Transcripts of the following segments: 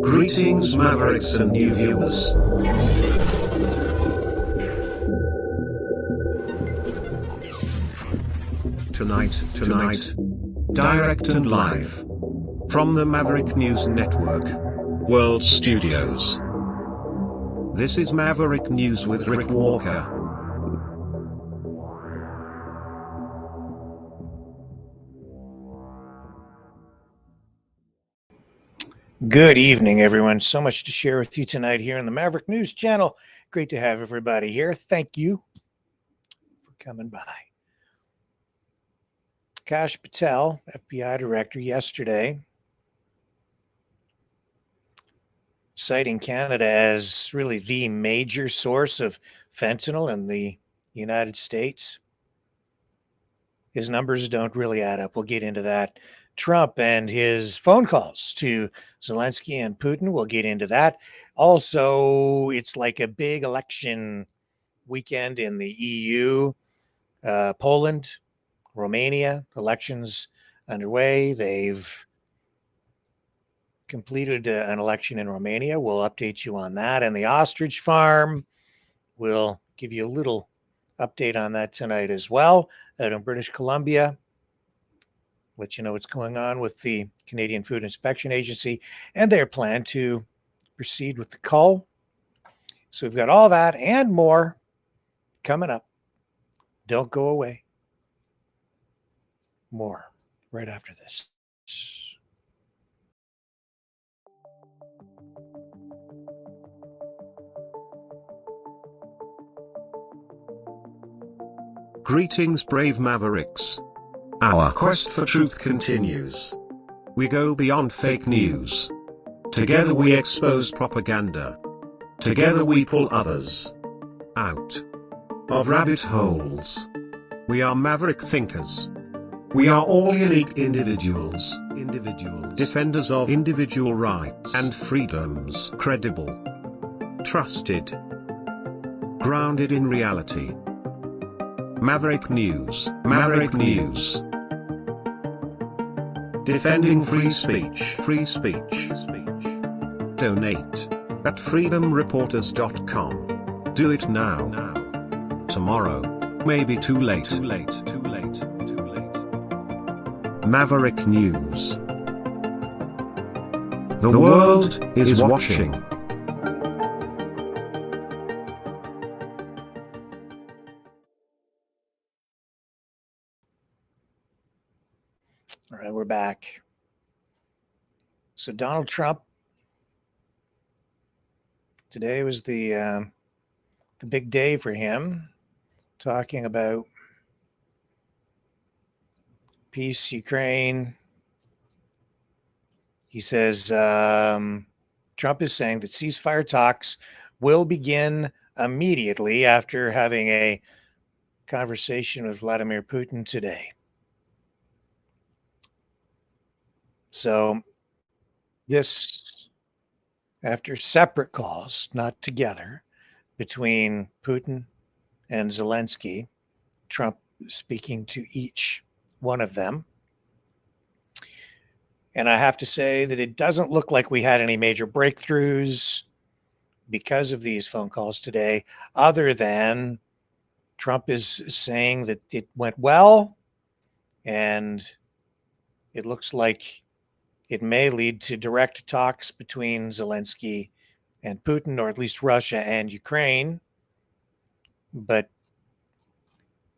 Greetings, Mavericks and new viewers. Tonight, direct and live from the Maverick News Network World Studios. This is Maverick News with Rick Walker. Good evening, everyone. So much to share with you tonight here on the Maverick News Channel. Great to have everybody here. Thank you for coming by. Kash Patel, FBI director, yesterday, citing Canada as really the major source of fentanyl in the United States. His numbers don't really add up. We'll get into that. Trump and his phone calls to Zelensky and Putin, we'll get into that. Also, it's like a big election weekend in the EU. Poland, Romania, elections underway. They've completed an election in Romania. We'll update you on that. And the Ostrich farm, we'll give you a little update on that tonight as well. Out in British Columbia, let you know what's going on with the Canadian Food Inspection Agency and their plan to proceed with the Cull. So we've got all that and more coming up. Don't go away. More right after this. Greetings, brave Mavericks. Our quest for truth continues. We go beyond fake news. Together we expose propaganda. Together we pull others out of rabbit holes. We are maverick thinkers. We are all unique individuals, defenders of individual rights and freedoms, credible, trusted, grounded in reality. Maverick News, Maverick News. Defending free speech, Donate at freedomreporters.com. Do it now. Tomorrow may be too late. Maverick News. The world is watching. All right, we're back. So Donald Trump, today was the big day for him, talking about peace, Ukraine. He says Trump is saying that ceasefire talks will begin immediately after having a conversation with Vladimir Putin today. So this, after separate calls, not together, between Putin and Zelensky, Trump speaking to each one of them. And I have to say that it doesn't look like we had any major breakthroughs because of these phone calls today, other than Trump is saying that it went well, and it looks like it may lead to direct talks between Zelensky and Putin, or at least Russia and Ukraine. But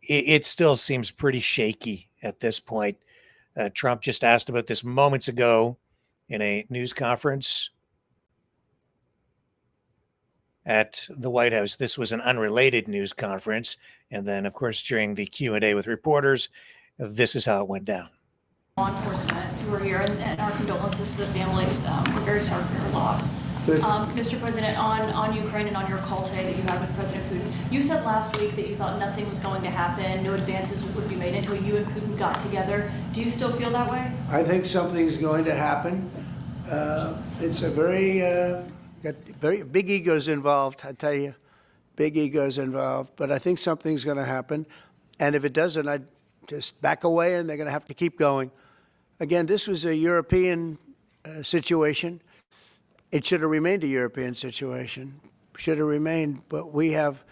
it still seems pretty shaky at this point. Trump just asked about this moments ago in a news conference at the White House. This was an unrelated news conference. And then, of course, during the Q&A with reporters, this is how it went down. Law enforcement who are here, and our condolences to the families. We're very sorry for your loss. Mr. President, on Ukraine and on your call today that you had with President Putin, you said last week that you thought nothing was going to happen, no advances would be made until you and Putin got together. Do you still feel that way? I think something's going to happen. It's a very big egos involved, I tell you. Big egos involved. But I think something's going to happen. And if it doesn't, I'd just back away, and they're going to have to keep going. Again, this was a European situation. It should have remained a European situation, should have remained, but we have,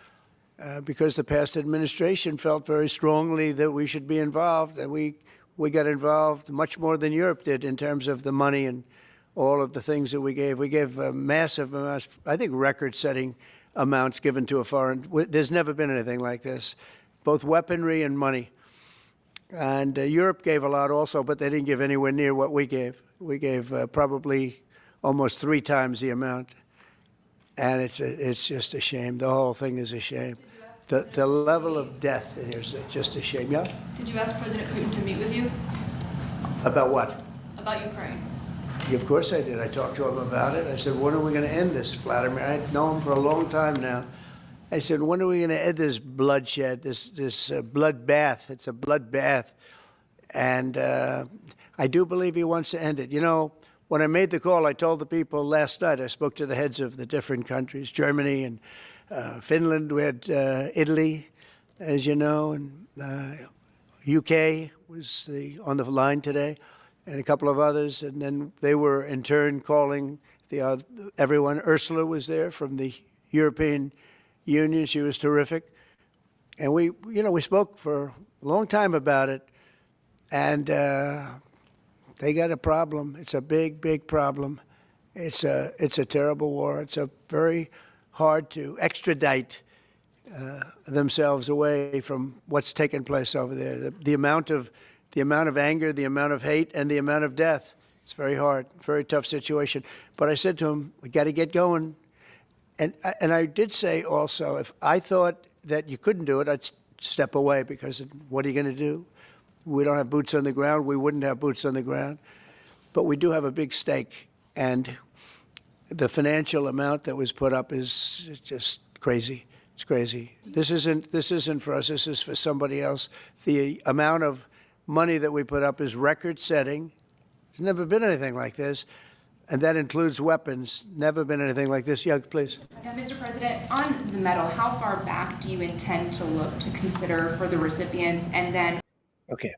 because the past administration felt very strongly that we should be involved, and we got involved much more than Europe did in terms of the money and all of the things that we gave. We gave massive amounts, I think record-setting amounts given to a foreign. There's never been anything like this, both weaponry and money. And Europe gave a lot also, but they didn't give anywhere near what we gave. We gave probably almost 3 times the amount. And it's just a shame. The whole thing is a shame. The level of death is just a shame. Yeah? Did you ask President Putin to meet with you About what? about Ukraine? Of course I did. I talked to him about it. I said, when are we going to end this, Vladimir? I've known him for a long time now. I said, when are we going to end this bloodshed, this bloodbath? It's a bloodbath. And I do believe he wants to end it. You know, when I made the call, I told the people last night, I spoke to the heads of the different countries, Germany and Finland. We had Italy, as you know, and UK was on the line today, and a couple of others. And then they were, in turn, calling everyone. Ursula was there from the European Union. She was terrific. And we spoke for a long time about it. And they got a problem. It's a big, big problem. It's a terrible war. It's a very hard to extradite themselves away from what's taken place over there. The amount of anger, the amount of hate, and the amount of death. It's very hard, very tough situation. But I said to him, we got to get going. And I did say also, if I thought that you couldn't do it, I'd step away, because what are you going to do? We don't have boots on the ground. We wouldn't have boots on the ground. But we do have a big stake. And the financial amount that was put up is just crazy. It's crazy. This isn't for us. This is for somebody else. The amount of money that we put up is record-setting. There's never been anything like this. And that includes weapons. Never been anything like this. Yeah, please. Mr. President, on the medal, how far back do you intend to look to consider for the recipients? And then Okay.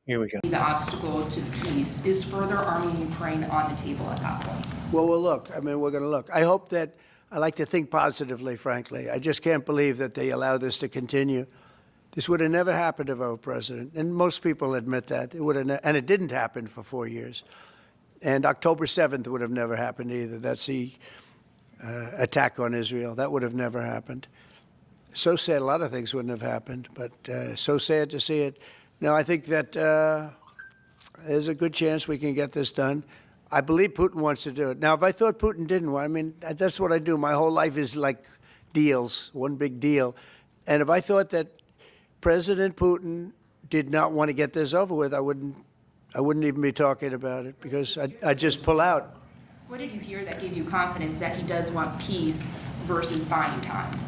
Here we go. the obstacle to peace? Is further arming Ukraine on the table at that point? Well, we'll look. I mean, we're going to look. I hope that, I like to think positively, frankly. I just can't believe that they allow this to continue. This would have never happened if I were president, and most people admit that. It would have, and it didn't happen for 4 years. And October 7th would have never happened either. That's the attack on Israel. That would have never happened. So sad, a lot of things wouldn't have happened, but so sad to see it. No, I think that there's a good chance we can get this done. I believe Putin wants to do it. Now, if I thought Putin didn't want, I mean, that's what I do. My whole life is like deals, one big deal. And if I thought that President Putin did not want to get this over with, I wouldn't even be talking about it, because I'd just pull out. What did you hear that gave you confidence that he does want peace versus buying time?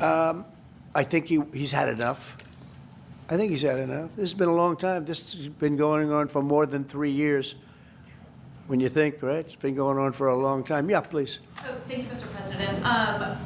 I think he's had enough. I think he's had enough. This has been a long time. This has been going on for more than 3 years. When you think, right? It's been going on for a long time. Yeah, please. Oh, thank you, Mr. President.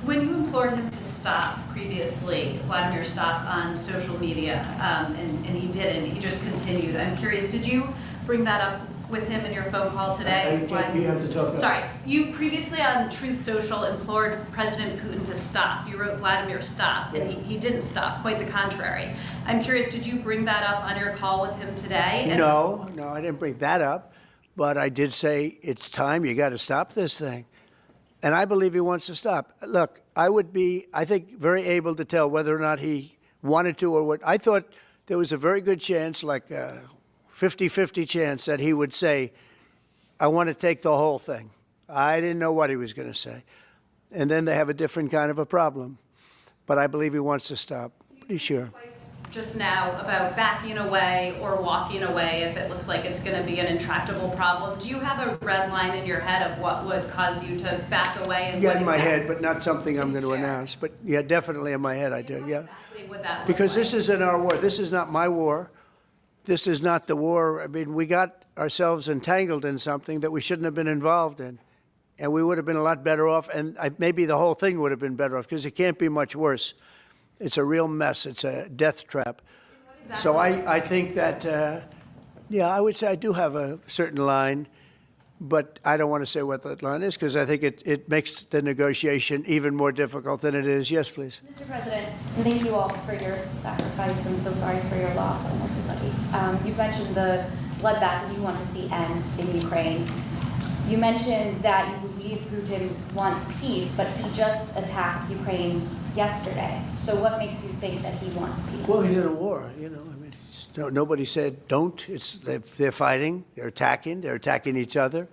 When you implored him to stop previously, Vladimir stopped on social media, and he didn't. He just continued. I'm curious, did you bring that up with him in your phone call today? You have to talk. Sorry, you previously on Truth Social implored President Putin to stop. You wrote Vladimir stop, and he didn't stop, quite the contrary. I'm curious, did you bring that up on your call with him today? No, I didn't bring that up, but I did say it's time. You got to stop this thing. And I believe he wants to stop. Look, I would be, I think, very able to tell whether or not he wanted to or what. I thought there was a very good chance, like a 50-50 chance, that he would say, I want to take the whole thing. I didn't know what he was going to say. And then they have a different kind of a problem. But I believe he wants to stop. Pretty sure. Just now about backing away or walking away if it looks like it's going to be an intractable problem. Do you have a red line in your head of what would cause you to back away? And yeah, in my head, but not something I'm going to announce. But yeah, definitely in my head I do, yeah. Exactly would that look because like? This isn't our war. This is not my war. This is not the war. I mean, we got ourselves entangled in something that we shouldn't have been involved in. And we would have been a lot better off, and maybe the whole thing would have been better off, because it can't be much worse. It's a real mess. It's a death trap. What So I think that, yeah, I would say I do have a certain line, but I don't want to say what that line is because I think it makes the negotiation even more difficult than it is. Yes, please. Mr. President, and thank you all for your sacrifice. I'm so sorry for your loss and everybody. You've mentioned the bloodbath that you want to see end in Ukraine. You mentioned that you believe Putin wants peace, but he just attacked Ukraine yesterday. So what makes you think that he wants peace? Well, he's in a war, you know. I mean, nobody said don't. They're fighting. They're attacking each other,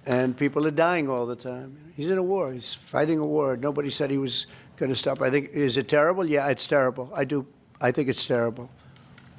and people are dying all the time. He's in a war. He's fighting a war. Nobody said he was going to stop. I think, is it terrible? Yeah, it's terrible. I think it's terrible.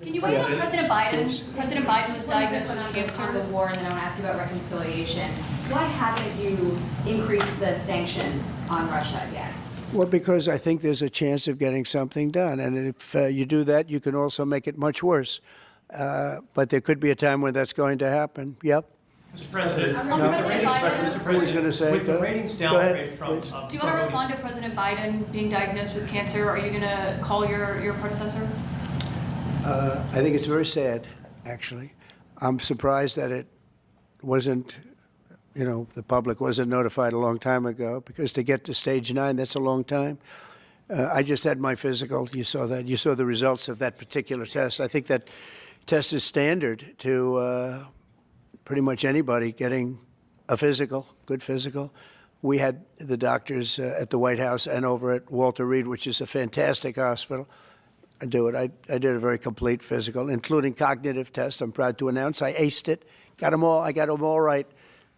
Can you weigh in on President Biden? Yes. President Biden was diagnosed with on cancer. the war, and then I want to ask you about reconciliation. Why haven't you increased the sanctions on Russia yet? Well, because I think there's a chance of getting something done. And if you do that, you can also make it much worse. But there could be a time when that's going to happen. Yep. Mr. President, On President Biden, Who's going to say with the it? ratings Go ahead, downgrade from... please. do you want to respond to President Biden being diagnosed with cancer? Are you going to call your predecessor? I think it's very sad, actually. I'm surprised that it wasn't, you know, the public wasn't notified a long time ago, because to get to stage 9, that's a long time. I just had my physical. You saw that. You saw the results of that particular test. I think that test is standard to pretty much anybody getting a physical, good physical. We had the doctors at the White House and over at Walter Reed, which is a fantastic hospital, do it. I did a very complete physical, including cognitive test. I'm proud to announce I aced it. Got them all. I got them all right.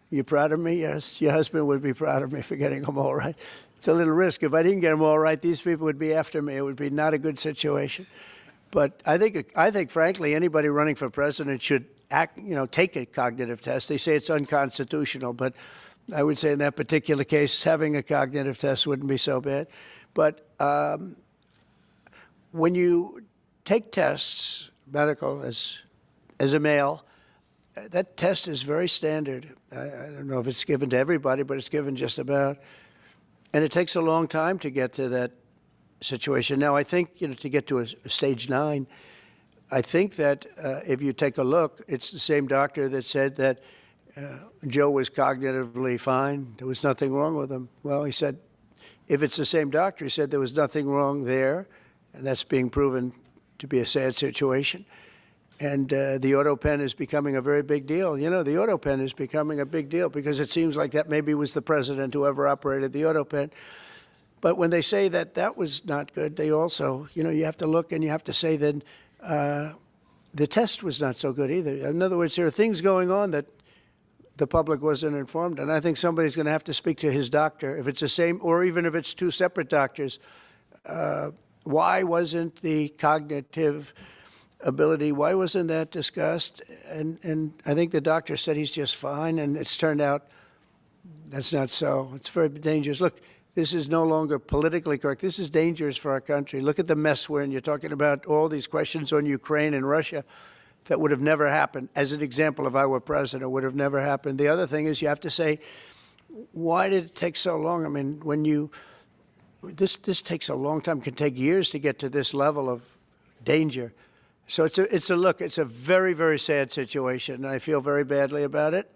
You proud of me? Yes. Your husband would be proud of me for getting them all right. It's a little risk. If I didn't get them all right, these people would be after me. It would be not a good situation. But I think, frankly, anybody running for president should take a cognitive test. They say it's unconstitutional, but I would say in that particular case, having a cognitive test wouldn't be so bad. But when you take tests, medical, as a male, that test is very standard. I don't know if it's given to everybody, but it's given just about. And it takes a long time to get to that situation. Now, I think, to get to a stage 9, I think that if you take a look, it's the same doctor that said that Joe was cognitively fine. There was nothing wrong with him. Well, he said, if it's the same doctor, he said there was nothing wrong there. And that's being proven to be a sad situation. And the auto pen is becoming a very big deal. The auto pen is becoming a big deal because it seems like that maybe was the president who ever operated the auto pen. But when they say that was not good, they also, you have to look and you have to say then the test was not so good either. In other words, there are things going on that the public wasn't informed. And I think somebody's going to have to speak to his doctor, if it's the same, or even if it's two separate doctors. Why wasn't the cognitive ability, why wasn't that discussed? And I think the doctor said he's just fine, and it's turned out that's not so. It's very dangerous. Look, this is no longer politically correct. This is dangerous for our country. Look at the mess we're in. You're talking about all these questions on Ukraine and Russia that would have never happened. As an example, if I were president, would have never happened. The other thing is you have to say, why did it take so long? I mean, this takes a long time. It can take years to get to this level of danger. So it's a very, very sad situation, and I feel very badly about it.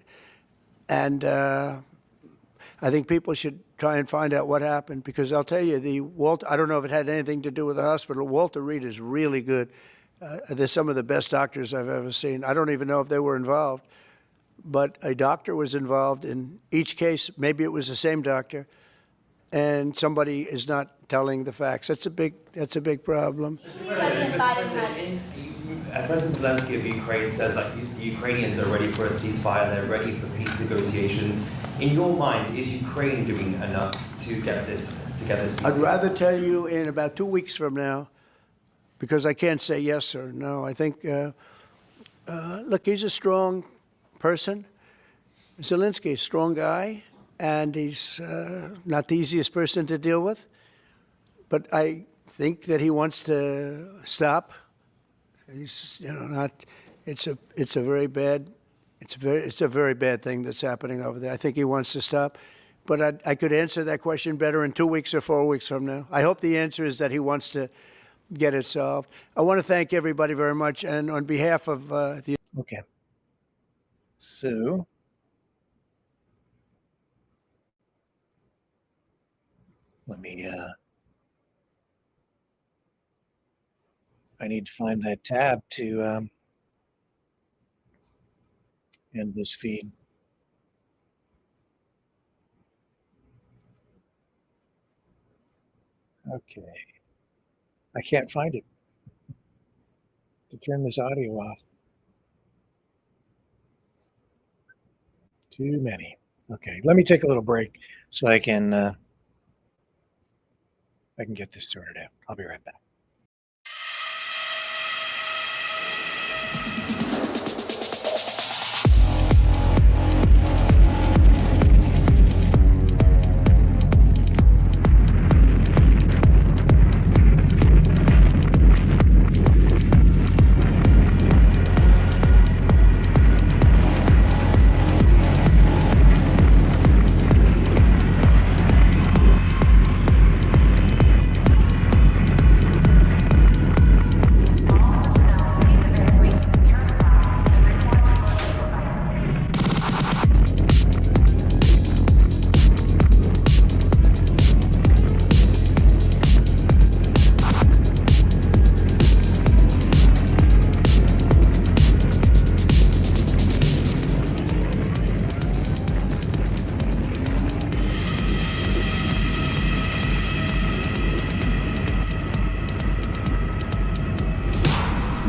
And I think people should try and find out what happened, because I'll tell you, I don't know if it had anything to do with the hospital. Walter Reed is really good. They're some of the best doctors I've ever seen. I don't even know if they were involved, but a doctor was involved in each case. Maybe it was the same doctor. And somebody is not telling the facts. That's a big problem. President Zelensky of Ukraine says that the Ukrainians are ready for a ceasefire. They're ready for peace negotiations. In your mind, is Ukraine doing enough to get this peace? I'd rather tell you in about 2 weeks from now, because I can't say yes or no. I think, look, he's a strong person. Zelensky, a strong guy. And he's not the easiest person to deal with, but I think that he wants to stop. He's not. It's a very bad thing that's happening over there. I think he wants to stop, but I could answer that question better in 2 weeks or 4 weeks from now. I hope the answer is that he wants to get it solved. I want to thank everybody very much, and on behalf of the Okay. So let me, I need to find that tab to end this feed. Okay. I can't find it to turn this audio off. Too many. Okay, let me take a little break so I can get this sorted out. I'll be right back.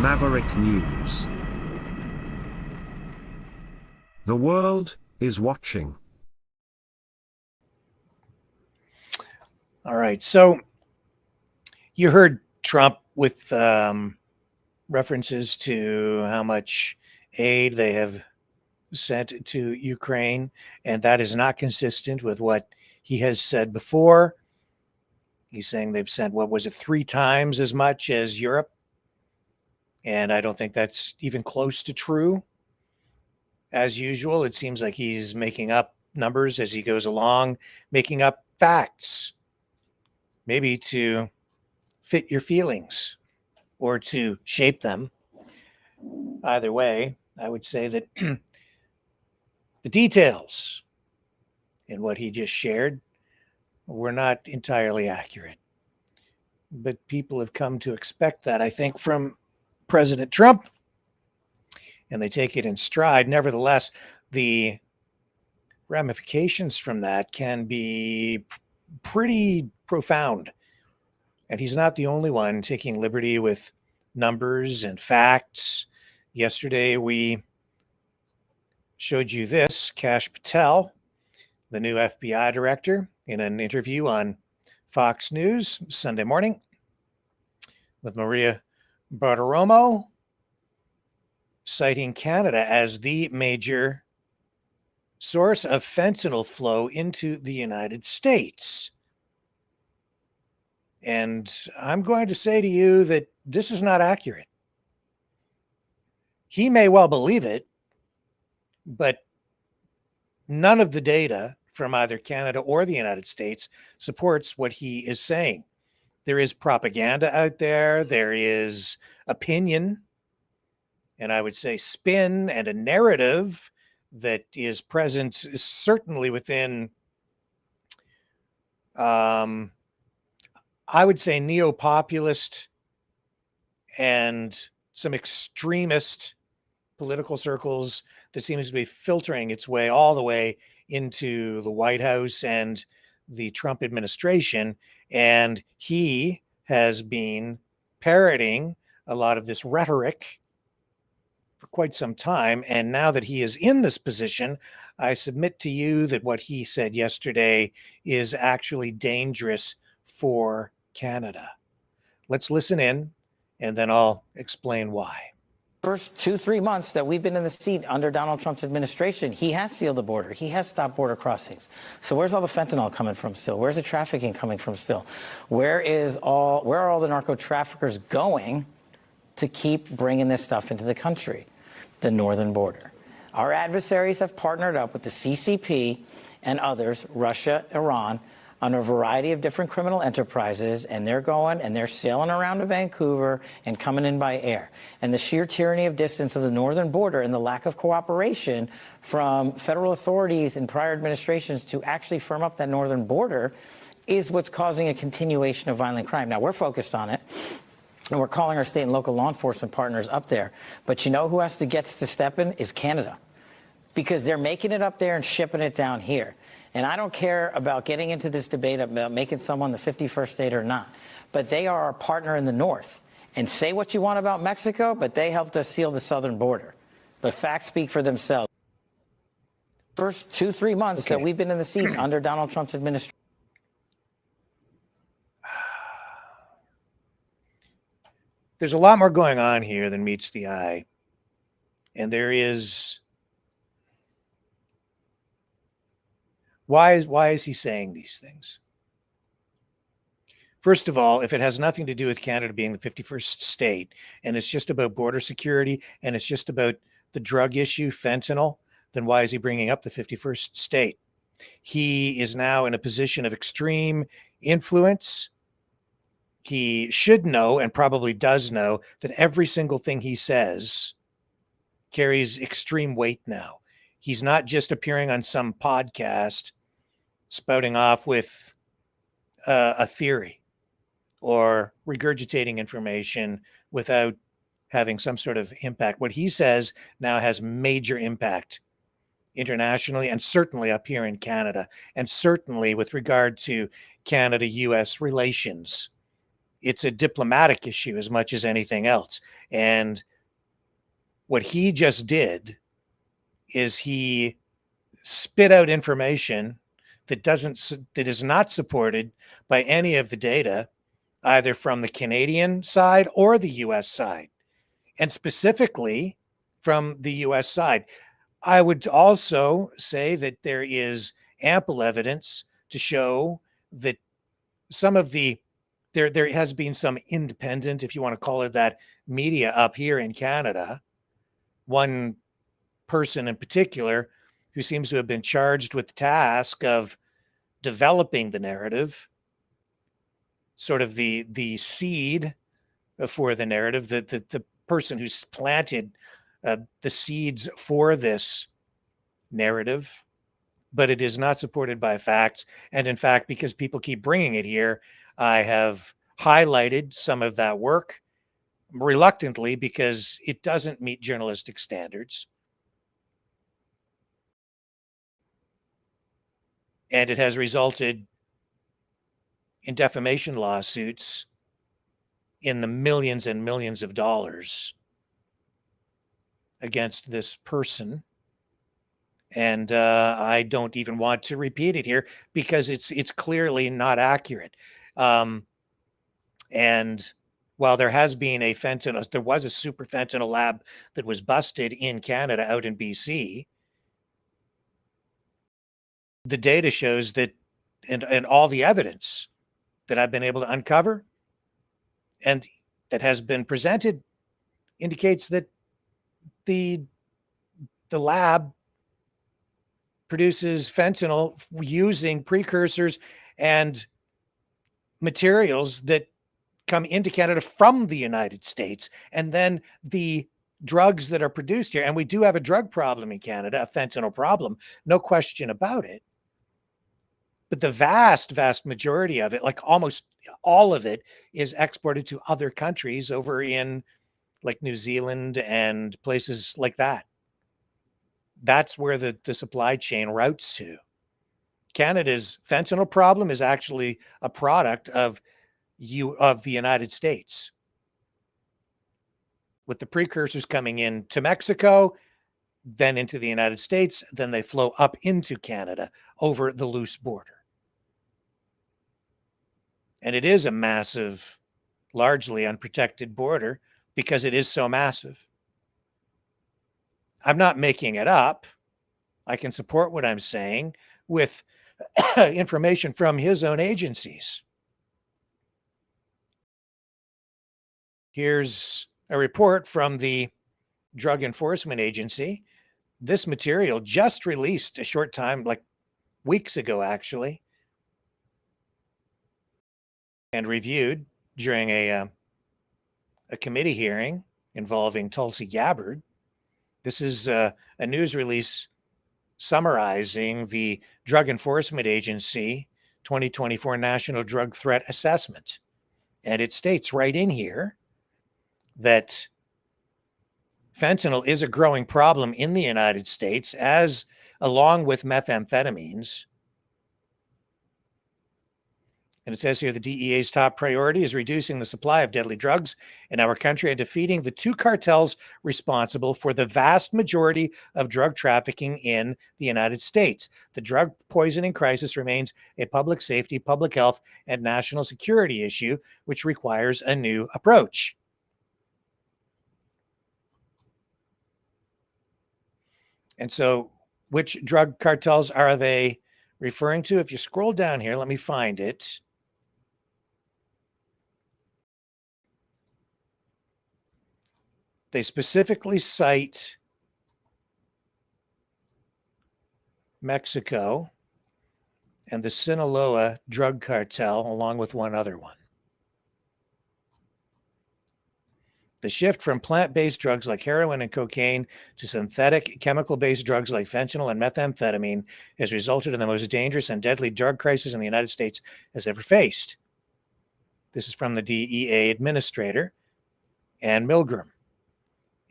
Maverick News. The world is watching. All right, so you heard Trump with references to how much aid they have sent to Ukraine, and that is not consistent with what he has said before. He's saying they've sent, what was it, 3 times as much as Europe? And I don't think that's even close to true. As usual, it seems like he's making up numbers as he goes along, making up facts, maybe to fit your feelings or to shape them. Either way, I would say that the details in what he just shared were not entirely accurate. But people have come to expect that, I think, from President Trump, and they take it in stride. Nevertheless, the ramifications from that can be pretty profound. And he's not the only one taking liberty with numbers and facts. Yesterday, we showed you this. Kash Patel, the new FBI director, in an interview on Fox News Sunday morning with Maria Bartiromo, citing Canada as the major source of fentanyl flow into the United States. And I'm going to say to you that this is not accurate. He may well believe it, but none of the data from either Canada or the United States supports what he is saying. There is propaganda out there. There is opinion, and I would say spin and a narrative that is present certainly within, I would say, neo-populist and some extremist political circles that seems to be filtering its way all the way into the White House and the Trump administration. And he has been parroting a lot of this rhetoric for quite some time. And now that he is in this position, I submit to you that what he said yesterday is actually dangerous for Canada. Let's listen in, and then I'll explain why. First 2-3 months that we've been in the seat under Donald Trump's administration, he has sealed the border. He has stopped border crossings. So where's all the fentanyl coming from still? Where's the trafficking coming from still? Where are all the narco traffickers going to keep bringing this stuff into the country? The northern border. Our adversaries have partnered up with the CCP and others, Russia, Iran, on a variety of different criminal enterprises, and they're going and they're sailing around to Vancouver and coming in by air. And the sheer tyranny of distance of the northern border and the lack of cooperation from federal authorities in prior administrations to actually firm up that northern border is what's causing a continuation of violent crime. Now, we're focused on it, and we're calling our state and local law enforcement partners up there. But you know who has to get to step in is Canada, because they're making it up there and shipping it down here. And I don't care about getting into this debate about making someone the 51st state or not, but they are our partner in the north. And say what you want about Mexico, but they helped us seal the southern border. The facts speak for themselves. First 2-3 months that we've been in the seat under Donald Trump's administration. There's a lot more going on here than meets the eye. And there is... Why is he saying these things? First of all, if it has nothing to do with Canada being the 51st state, and it's just about border security, and it's just about the drug issue, fentanyl, then why is he bringing up the 51st state? He is now in a position of extreme influence. He should know, and probably does know, that every single thing he says carries extreme weight now. He's not just appearing on some podcast spouting off with a theory or regurgitating information without having some sort of impact. What he says now has major impact internationally, and certainly up here in Canada, and certainly with regard to Canada-US relations. It's a diplomatic issue as much as anything else. And what he just did is he spit out information that is not supported by any of the data, either from the Canadian side or the US side, and specifically from the US side. I would also say that there is ample evidence to show that some of there has been some independent, if you want to call it that, media up here in Canada. One person in particular who seems to have been charged with the task of developing the narrative, sort of the seed for the narrative, the person who's planted the seeds for this narrative, but it is not supported by facts. And in fact, because people keep bringing it here, I have highlighted some of that work reluctantly because it doesn't meet journalistic standards. And it has resulted in defamation lawsuits in the millions and millions of dollars against this person. And I don't even want to repeat it here because it's clearly not accurate. And while there has been there was a super fentanyl lab that was busted in Canada out in BC, the data shows that, and all the evidence that I've been able to uncover and that has been presented indicates that the lab produces fentanyl using precursors and materials that come into Canada from the United States. And then the drugs that are produced here, and we do have a drug problem in Canada, a fentanyl problem, no question about it. But the vast, vast majority of it, like almost all of it, is exported to other countries over in like New Zealand and places like that. That's where the supply chain routes to. Canada's fentanyl problem is actually a product of the United States, with the precursors coming in to Mexico, then into the United States, then they flow up into Canada over the loose border. And it is a massive, largely unprotected border because it is so massive. I'm not making it up. I can support what I'm saying with information from his own agencies. Here's a report from the Drug Enforcement Agency. This material just released a short time, like weeks ago, actually. and reviewed during a committee hearing involving Tulsi Gabbard. This is a news release summarizing the Drug Enforcement Agency 2024 National Drug Threat Assessment. And it states right in here that fentanyl is a growing problem in the United States, as along with methamphetamines. And it says here the DEA's top priority is reducing the supply of deadly drugs in our country and defeating the two cartels responsible for the vast majority of drug trafficking in the United States. The drug poisoning crisis remains a public safety, public health, and national security issue, which requires a new approach. And so, which drug cartels are they referring to? If you scroll down here, let me find it. They specifically cite Mexico and the Sinaloa drug cartel, along with one other one. The shift from plant-based drugs like heroin and cocaine to synthetic chemical-based drugs like fentanyl and methamphetamine has resulted in the most dangerous and deadly drug crisis in the United States has ever faced. This is from the DEA administrator, Ann Milgram.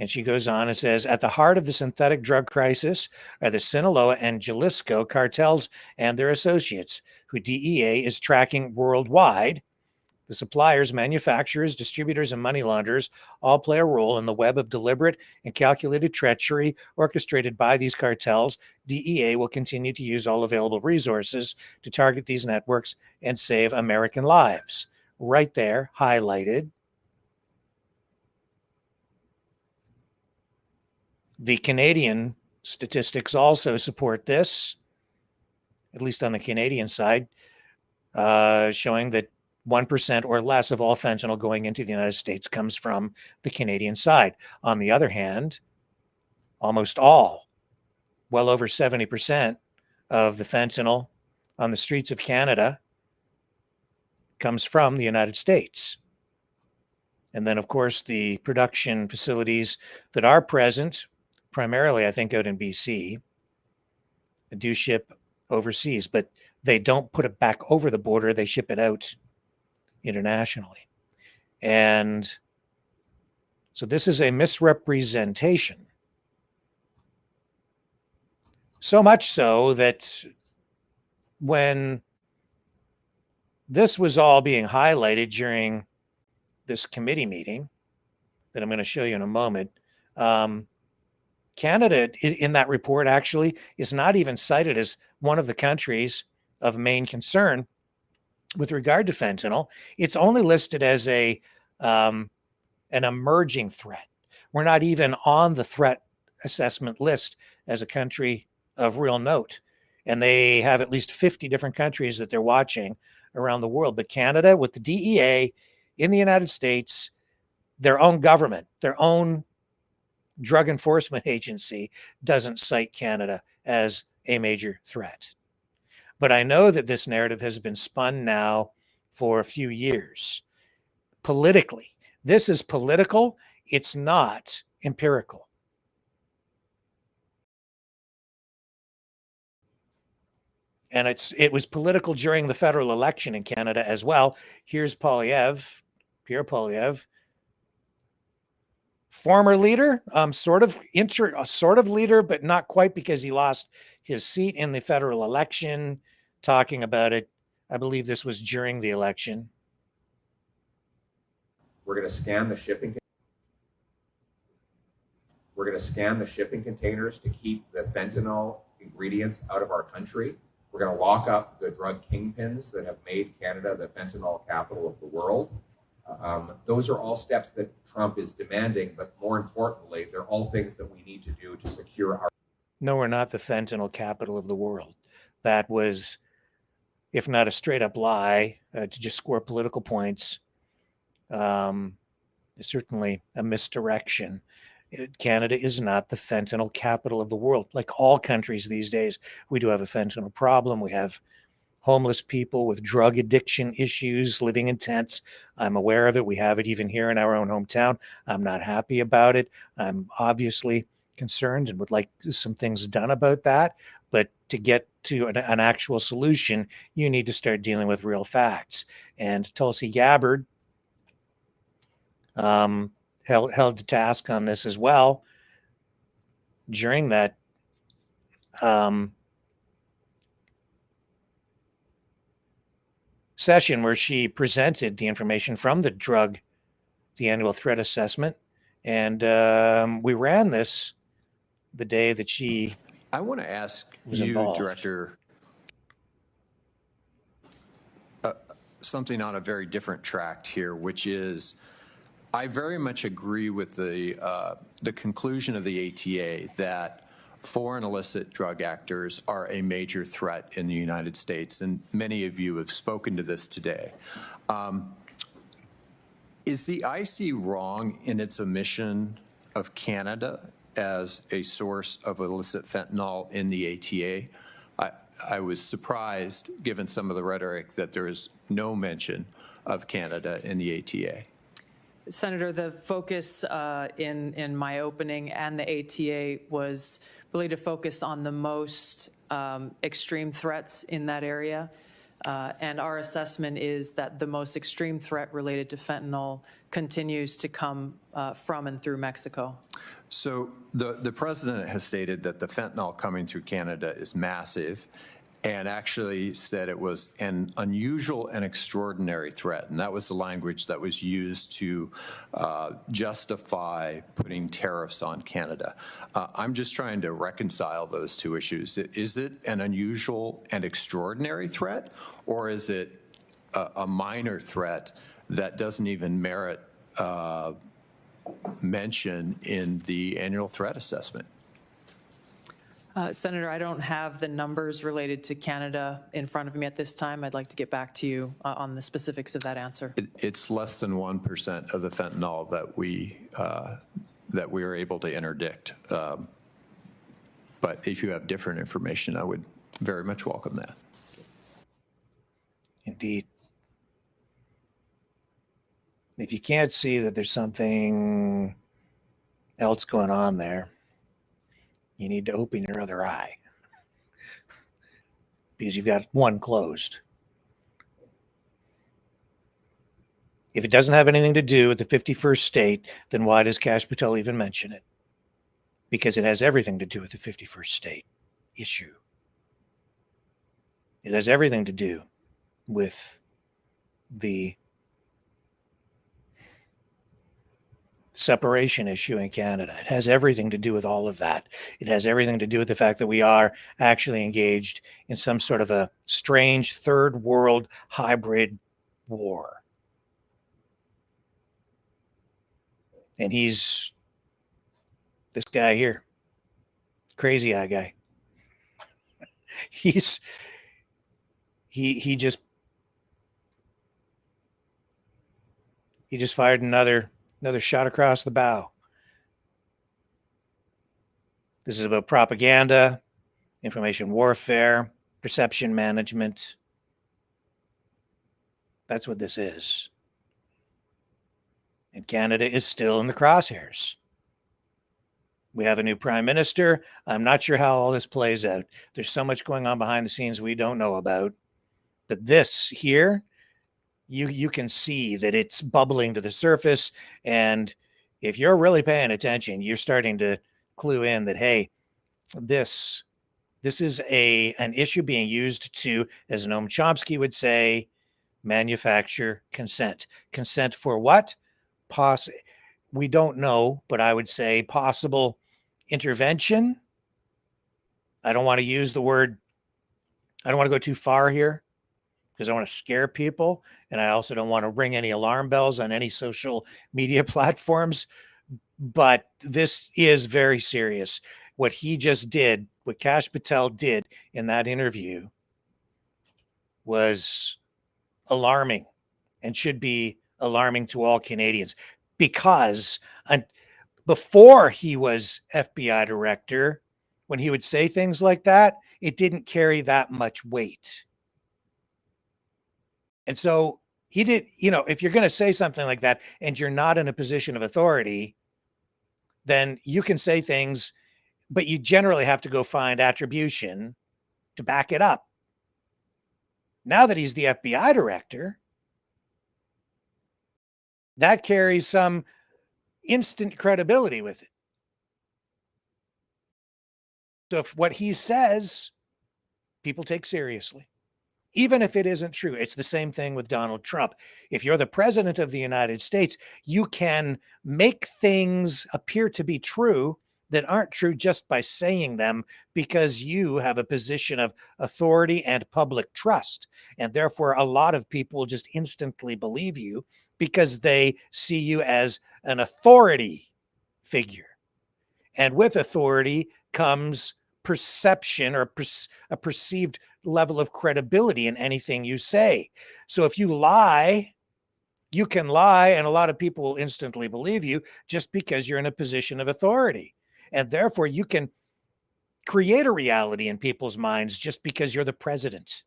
And she goes on and says, at the heart of the synthetic drug crisis are the Sinaloa and Jalisco cartels and their associates, who DEA is tracking worldwide. The suppliers, manufacturers, distributors, and money launderers all play a role in the web of deliberate and calculated treachery orchestrated by these cartels. DEA will continue to use all available resources to target these networks and save American lives. Right there, highlighted. The Canadian statistics also support this, at least on the Canadian side, showing that 1% or less of all fentanyl going into the United States comes from the Canadian side. On the other hand, almost all, well over 70% of the fentanyl on the streets of Canada comes from the United States. And then, of course, the production facilities that are present, primarily, I think, out in BC, do ship overseas, but they don't put it back over the border. They ship it out internationally. And so this is a misrepresentation. So much so that when this was all being highlighted during this committee meeting that I'm going to show you in a moment, Canada, in that report, actually is not even cited as one of the countries of main concern with regard to fentanyl. It's only listed as an emerging threat. We're not even on the threat assessment list as a country of real note. And they have at least 50 different countries that they're watching around the world. But Canada, with the DEA in the United States, their own government, their own drug enforcement agency doesn't cite Canada as a major threat. But I know that this narrative has been spun now for a few years. Politically, this is political. It's not empirical. And it was political during the federal election in Canada as well. Here's Poilievre, Pierre Poilievre, former leader, sort of leader, but not quite, because he lost his seat in the federal election, talking about it. I believe this was during the election. We're going to scan the shipping. We're going to scan the shipping containers to keep the fentanyl ingredients out of our country. We're going to lock up the drug kingpins that have made Canada the fentanyl capital of the world. Those are all steps that Trump is demanding, but more importantly, they're all things that we need to do to secure our... No, we're not the fentanyl capital of the world. That was, if not a straight up lie, to just score political points, certainly a misdirection. Canada is not the fentanyl capital of the world. Like all countries these days, we do have a fentanyl problem. We have homeless people with drug addiction issues living in tents. I'm aware of it. We have it even here in our own hometown. I'm not happy about it. I'm obviously concerned and would like some things done about that. But to get to an actual solution, you need to start dealing with real facts. And Tulsi Gabbard held to task on this as well during that session where she presented the information from the annual threat assessment. And we ran this the day that she I want to ask was you, involved. Director, something on a very different track here, which is I very much agree with the conclusion of the ATA that foreign illicit drug actors are a major threat in the United States, and many of you have spoken to this today. Is the IC wrong in its omission of Canada as a source of illicit fentanyl in the ATA? I was surprised, given some of the rhetoric, that there is no mention of Canada in the ATA. Senator, the focus in my opening and the ATA was really to focus on the most extreme threats in that area. And our assessment is that the most extreme threat related to fentanyl continues to come from and through Mexico. So the president has stated that the fentanyl coming through Canada is massive, and actually said it was an unusual and extraordinary threat. And that was the language that was used to justify putting tariffs on Canada. I'm just trying to reconcile those two issues. Is it an unusual and extraordinary threat, or is it a minor threat that doesn't even merit mention in the annual threat assessment? Senator, I don't have the numbers related to Canada in front of me at this time. I'd like to get back to you on the specifics of that answer. It's less than 1% of the fentanyl that we are able to interdict. But if you have different information, I would very much welcome that. Indeed. If you can't see that there's something else going on there, you need to open your other eye because you've got one closed. If it doesn't have anything to do with the 51st state, then why does Kash Patel even mention it? Because it has everything to do with the 51st state issue. It has everything to do with the separation issue in Canada. It has everything to do with all of that. It has everything to do with the fact that we are actually engaged in some sort of a strange third world hybrid war. And he's this guy here, crazy eye guy. He just fired another shot across the bow. This is about propaganda, information warfare, perception management. That's what this is. And Canada is still in the crosshairs. We have a new prime minister. I'm not sure how all this plays out. There's so much going on behind the scenes we don't know about. But this here, you can see that it's bubbling to the surface. And if you're really paying attention, you're starting to clue in that, hey, this is an issue being used to, as Noam Chomsky would say, manufacture consent. Consent for what? We don't know, but I would say possible intervention. I don't want to use the word, I don't want to go too far here, because I want to scare people, and I also don't want to ring any alarm bells on any social media platforms. But this is very serious. What he just did, what Kash Patel did in that interview was alarming and should be alarming to all Canadians, because before he was FBI director, when he would say things like that, it didn't carry that much weight. And so he did, if you're going to say something like that and you're not in a position of authority, then you can say things, but you generally have to go find attribution to back it up. Now that he's the FBI director, that carries some instant credibility with it. So if what he says, people take seriously, even if it isn't true. It's the same thing with Donald Trump. If you're the president of the United States, you can make things appear to be true that aren't true just by saying them, because you have a position of authority and public trust. And therefore, a lot of people will just instantly believe you because they see you as an authority figure. And with authority comes perception, or a perceived level of credibility in anything you say. So if you lie, you can lie, and a lot of people will instantly believe you just because you're in a position of authority. And therefore, you can create a reality in people's minds just because you're the president.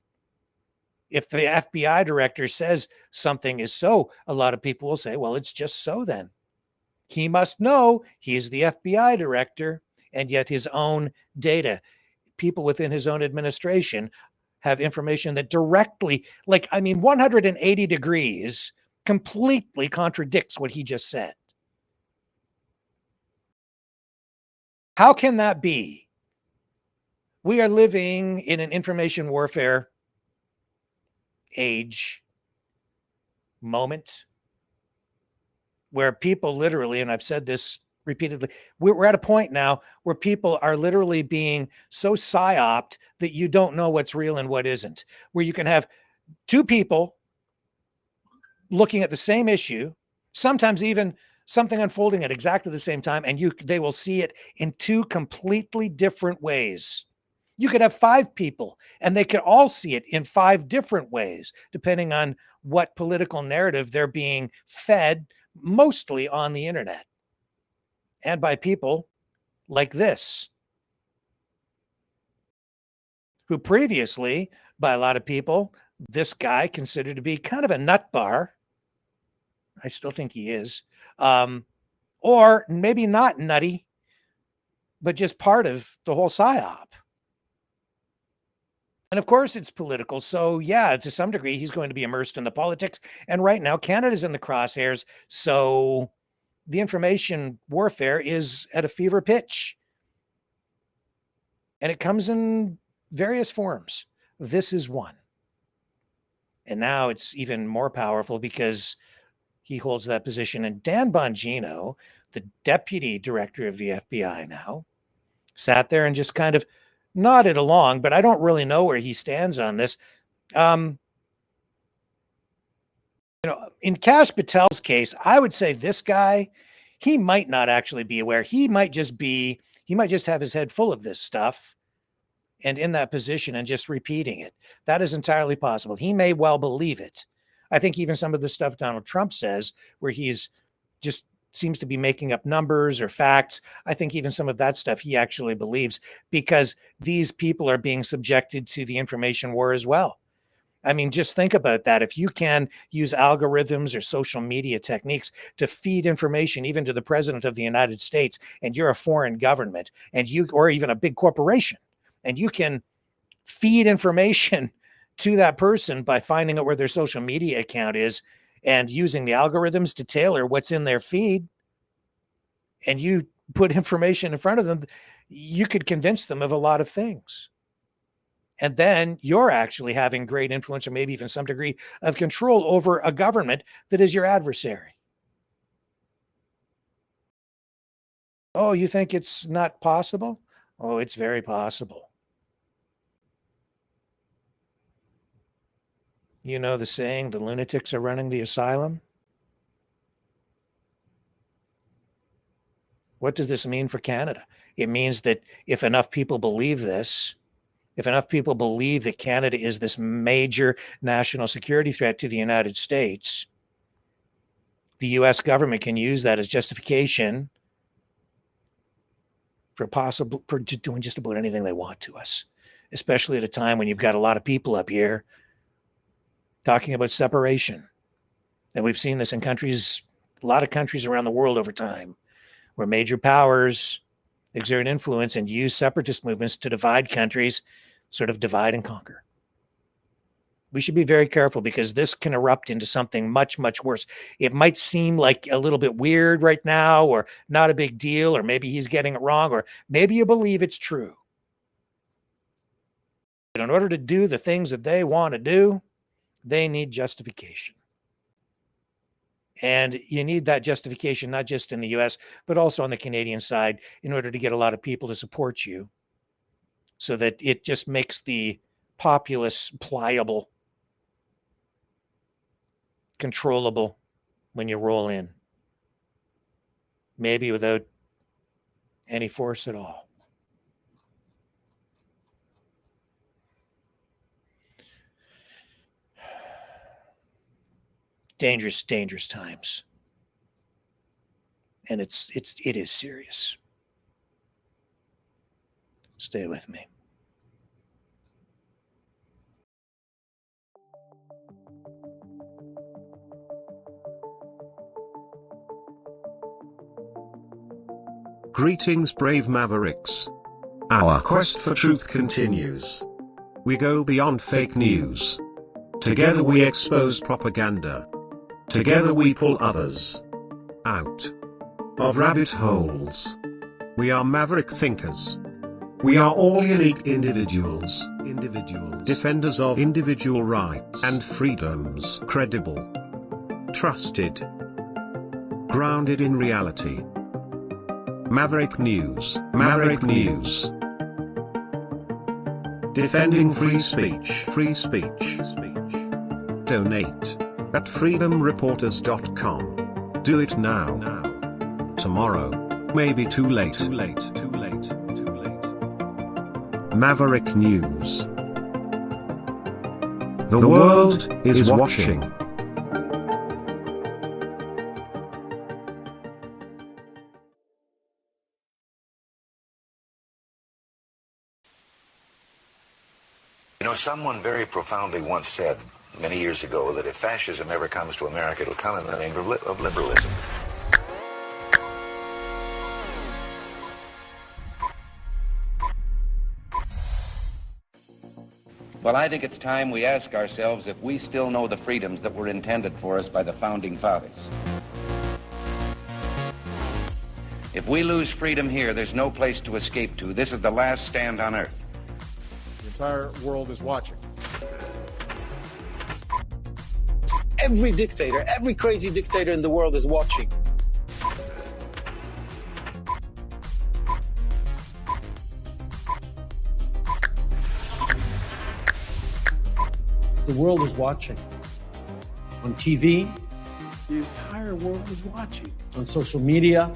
If the FBI director says something is so, a lot of people will say, well, it's just so then. He must know he's the FBI director, and yet his own data, people within his own administration have information that directly, 180 degrees completely contradicts what he just said. How can that be? We are living in an information warfare age, moment, where people literally, and I've said this repeatedly, we're at a point now where people are literally being so psyoped that you don't know what's real and what isn't, where you can have two people looking at the same issue, sometimes even something unfolding at exactly the same time, and they will see it in two completely different ways. You could have five people and they could all see it in five different ways, depending on what political narrative they're being fed, mostly on the internet and by people like this, who previously, by a lot of people, this guy considered to be kind of a nut bar. I still think he is. Or maybe not nutty, but just part of the whole psyop. And of course, it's political. So yeah, to some degree, he's going to be immersed in the politics. And right now, Canada's in the crosshairs. So the information warfare is at a fever pitch. And it comes in various forms. This is one. And now it's even more powerful because he holds that position. And Dan Bongino, the deputy director of the FBI now, sat there and just kind of nodded along, but I don't really know where he stands on this. In Kash Patel's case, I would say this guy, he might not actually be aware. He might just have his head full of this stuff and in that position and just repeating it. That is entirely possible. He may well believe it. I think even some of the stuff Donald Trump says, where he's just seems to be making up numbers or facts, I think even some of that stuff he actually believes, because these people are being subjected to the information war as well. I mean, just think about that. If you can use algorithms or social media techniques to feed information even to the president of the United States, and you're a foreign government, or even a big corporation, and you can feed information to that person by finding out where their social media account is and using the algorithms to tailor what's in their feed, and you put information in front of them, you could convince them of a lot of things. And then you're actually having great influence, or maybe even some degree of control over a government that is your adversary. Oh, you think it's not possible? Oh, it's very possible. You know the saying, the lunatics are running the asylum? What does this mean for Canada? It means that if enough people believe this, if enough people believe that Canada is this major national security threat to the United States, the US government can use that as justification for doing just about anything they want to us, especially at a time when you've got a lot of people up here talking about separation. And we've seen this in countries, a lot of countries around the world over time, where major powers exert influence and use separatist movements to divide countries, sort of divide and conquer. We should be very careful because this can erupt into something much, much worse. It might seem like a little bit weird right now, or not a big deal, or maybe he's getting it wrong, or maybe you believe it's true. But in order to do the things that they want to do, they need justification. And you need that justification, not just in the US, but also on the Canadian side, in order to get a lot of people to support you, so that it just makes the populace pliable, controllable when you roll in, maybe without any force at all. Dangerous, dangerous times. And it is serious. Stay with me. Greetings, brave Mavericks. Our quest for truth continues. We go beyond fake news. Together we expose propaganda. Together we pull others out of rabbit holes. We are maverick thinkers. We are all unique individuals, defenders of individual rights and freedoms, credible, trusted, grounded in reality. Maverick News, Maverick News. Defending free speech, free speech. Donate at freedomreporters.com. Do it now. Tomorrow may be too late. Maverick News. The world is watching. You know, someone very profoundly once said many years ago that if fascism ever comes to America, it'll come in the name of liberalism. Well, I think it's time we ask ourselves if we still know the freedoms that were intended for us by the Founding Fathers. If we lose freedom here, there's no place to escape to. This is the last stand on earth. The entire world is watching. Every dictator, every crazy dictator in the world is watching. The world is watching. On TV, the entire world is watching. On social media.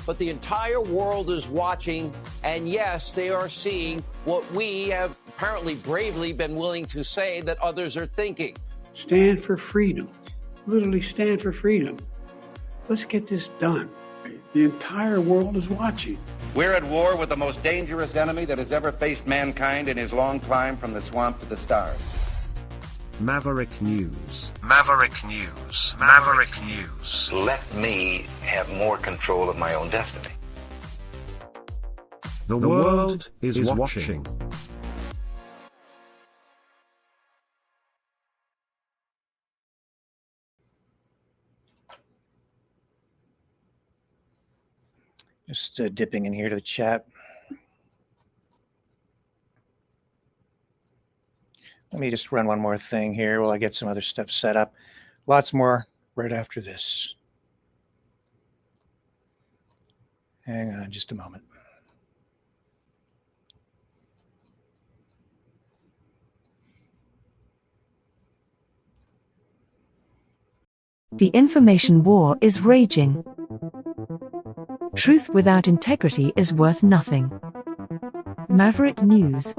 But the entire world is watching, and yes, they are seeing what we have apparently bravely been willing to say that others are thinking. Stand for freedom. Literally stand for freedom. Let's get this done. The entire world is watching. We're at war with the most dangerous enemy that has ever faced mankind in his long climb from the swamp to the stars. Maverick News. Maverick News. Maverick News. Let me have more control of my own destiny. The world is watching. Just dipping in here to the chat. Let me just run one more thing here while I get some other stuff set up. Lots more right after this. Hang on just a moment. The information war is raging. Truth without integrity is worth nothing. Maverick News.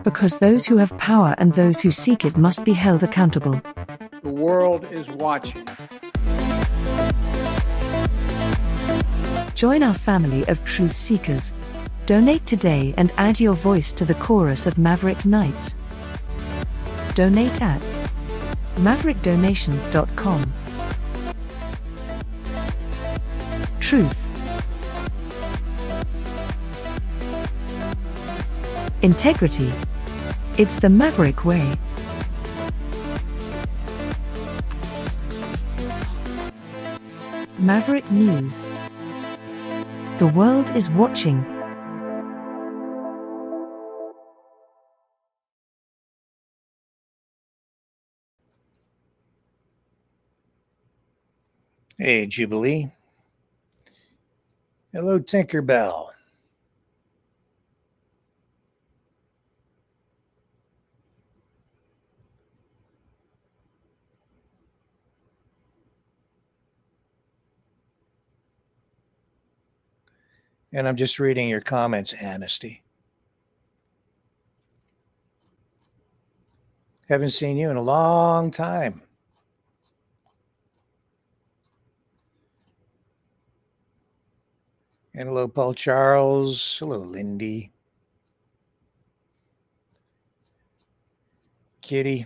Because those who have power and those who seek it must be held accountable. The world is watching. Join our family of truth seekers. Donate today and add your voice to the chorus of Maverick Knights. Donate at maverickdonations.com. Truth. Integrity. It's the Maverick way. Maverick News. The world is watching. Hey, Jubilee. Hello, Tinkerbell. And I'm just reading your comments, Anasty. Haven't seen you in a long time. And hello, Paul Charles. Hello, Lindy. Kitty.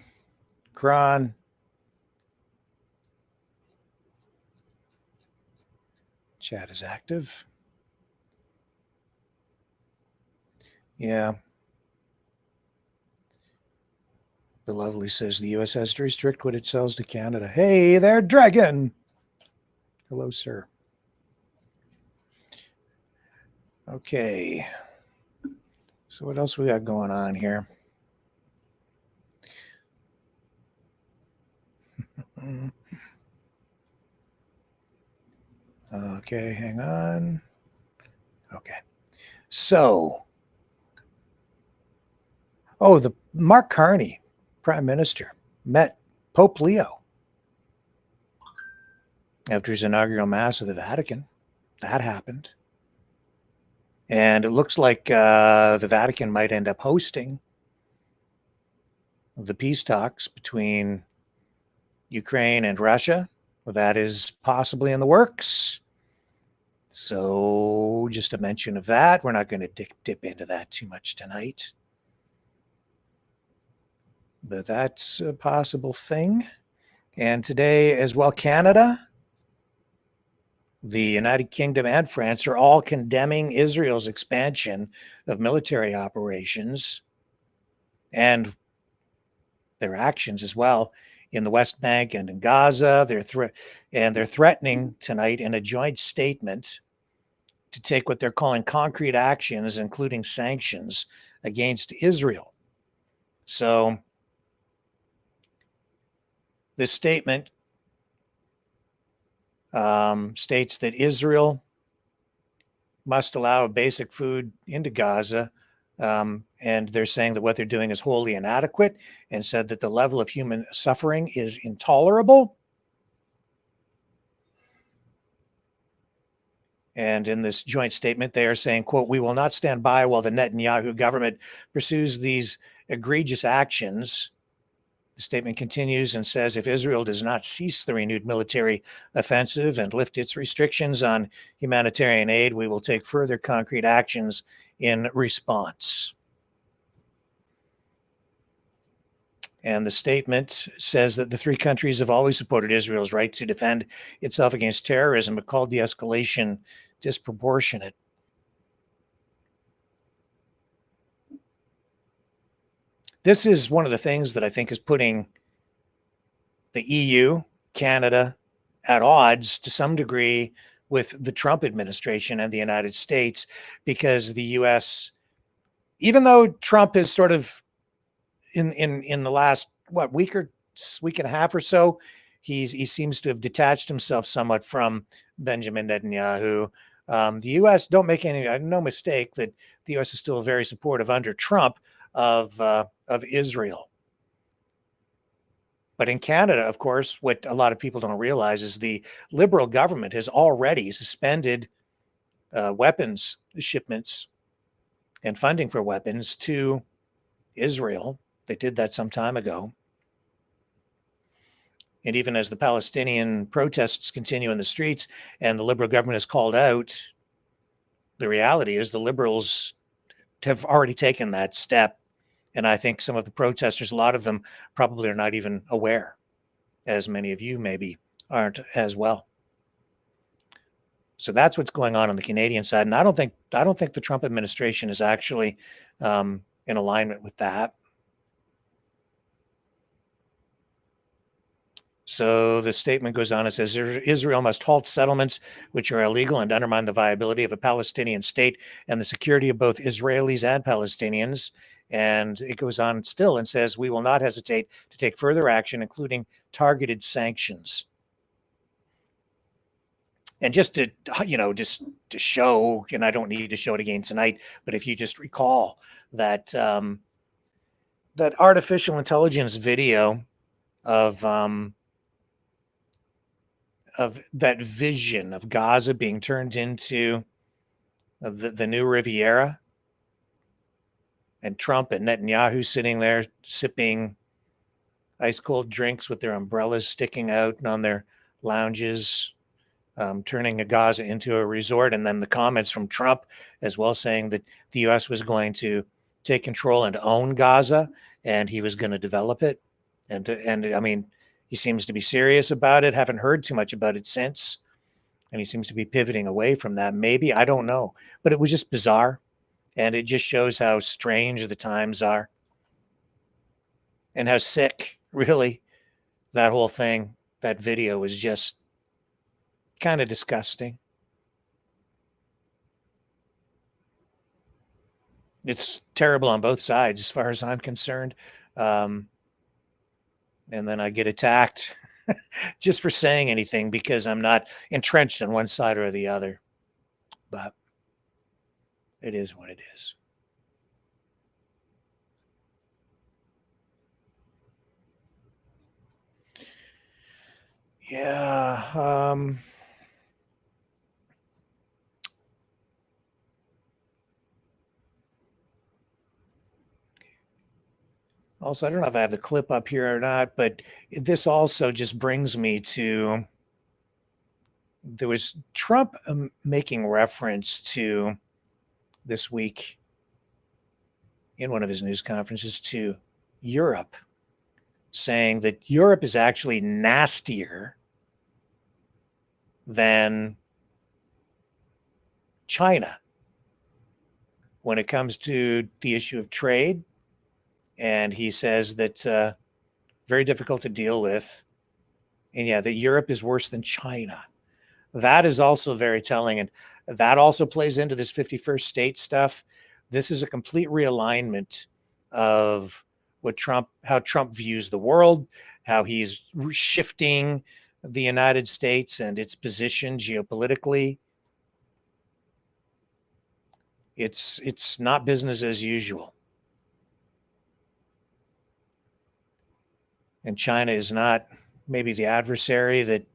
Kron. Chat is active. Yeah. The Lovely says the U.S. has to restrict what it sells to Canada. Hey there, Dragon. Hello, sir. Okay. So what else we got going on here? Okay, hang on. Okay. So, the Mark Carney, Prime Minister, met Pope Leo after his inaugural mass of the Vatican. That happened. And it looks like the Vatican might end up hosting the peace talks between Ukraine and Russia. Well, that is possibly in the works. So just a mention of that. We're not going to dip into that too much tonight. But that's a possible thing. And today as well, Canada, the United Kingdom, and France are all condemning Israel's expansion of military operations and their actions as well in the West Bank and in Gaza. They're threatening tonight in a joint statement to take what they're calling concrete actions, including sanctions against Israel. So this statement states that Israel must allow basic food into Gaza, and they're saying that what they're doing is wholly inadequate, and said that the level of human suffering is intolerable. And in this joint statement, they are saying, quote, "We will not stand by while the Netanyahu government pursues these egregious actions." The statement continues and says, "If Israel does not cease the renewed military offensive and lift its restrictions on humanitarian aid, we will take further concrete actions in response." And the statement says that the three countries have always supported Israel's right to defend itself against terrorism, but called the escalation disproportionate. This is one of the things that I think is putting the EU, Canada, at odds to some degree with the Trump administration and the United States, because the US, even though Trump is sort of in the last week and a half or so, he seems to have detached himself somewhat from Benjamin Netanyahu. The U.S., don't make no mistake that the U.S. is still very supportive under Trump of Israel. But in Canada, of course, what a lot of people don't realize is the Liberal government has already suspended weapons shipments and funding for weapons to Israel. They did that some time ago. And even as the Palestinian protests continue in the streets and the Liberal government is called out, the reality is the Liberals have already taken that step. And I think some of the protesters, a lot of them probably are not even aware as many of you maybe aren't as well. So that's what's going on the Canadian side, and I don't think the Trump administration is actually in alignment with that. So the statement goes on. It says Israel must halt settlements which are illegal and undermine the viability of a Palestinian state and the security of both Israelis and Palestinians. And it goes on still and says we will not hesitate to take further action, including targeted sanctions. And just to show, and I don't need to show it again tonight, but if you just recall that that artificial intelligence video of that vision of Gaza being turned into the new Riviera, and Trump and Netanyahu sitting there sipping ice cold drinks with their umbrellas sticking out on their lounges, turning Gaza into a resort. And then the comments from Trump as well saying that the U.S. was going to take control and own Gaza, and he was going to develop it. And I mean, he seems to be serious about it. Haven't heard too much about it since. And he seems to be pivoting away from that. Maybe, I don't know. But it was just bizarre. And it just shows how strange the times are. And how sick, really, that whole thing, that video was just kind of disgusting. It's terrible on both sides as far as I'm concerned. And then I get attacked just for saying anything because I'm not entrenched on one side or the other. But it is what it is. Yeah. Also, I don't know if I have the clip up here or not, but this also just brings me to, there was Trump making reference to this week in one of his news conferences to Europe, saying that Europe is actually nastier than China when it comes to the issue of trade. And he says that very difficult to deal with. And yeah, that Europe is worse than China. That is also very telling. And that also plays into this 51st state stuff. This is a complete realignment of how Trump views the world, how he's shifting the United States and its position geopolitically. It's not business as usual. And China is not maybe the adversary that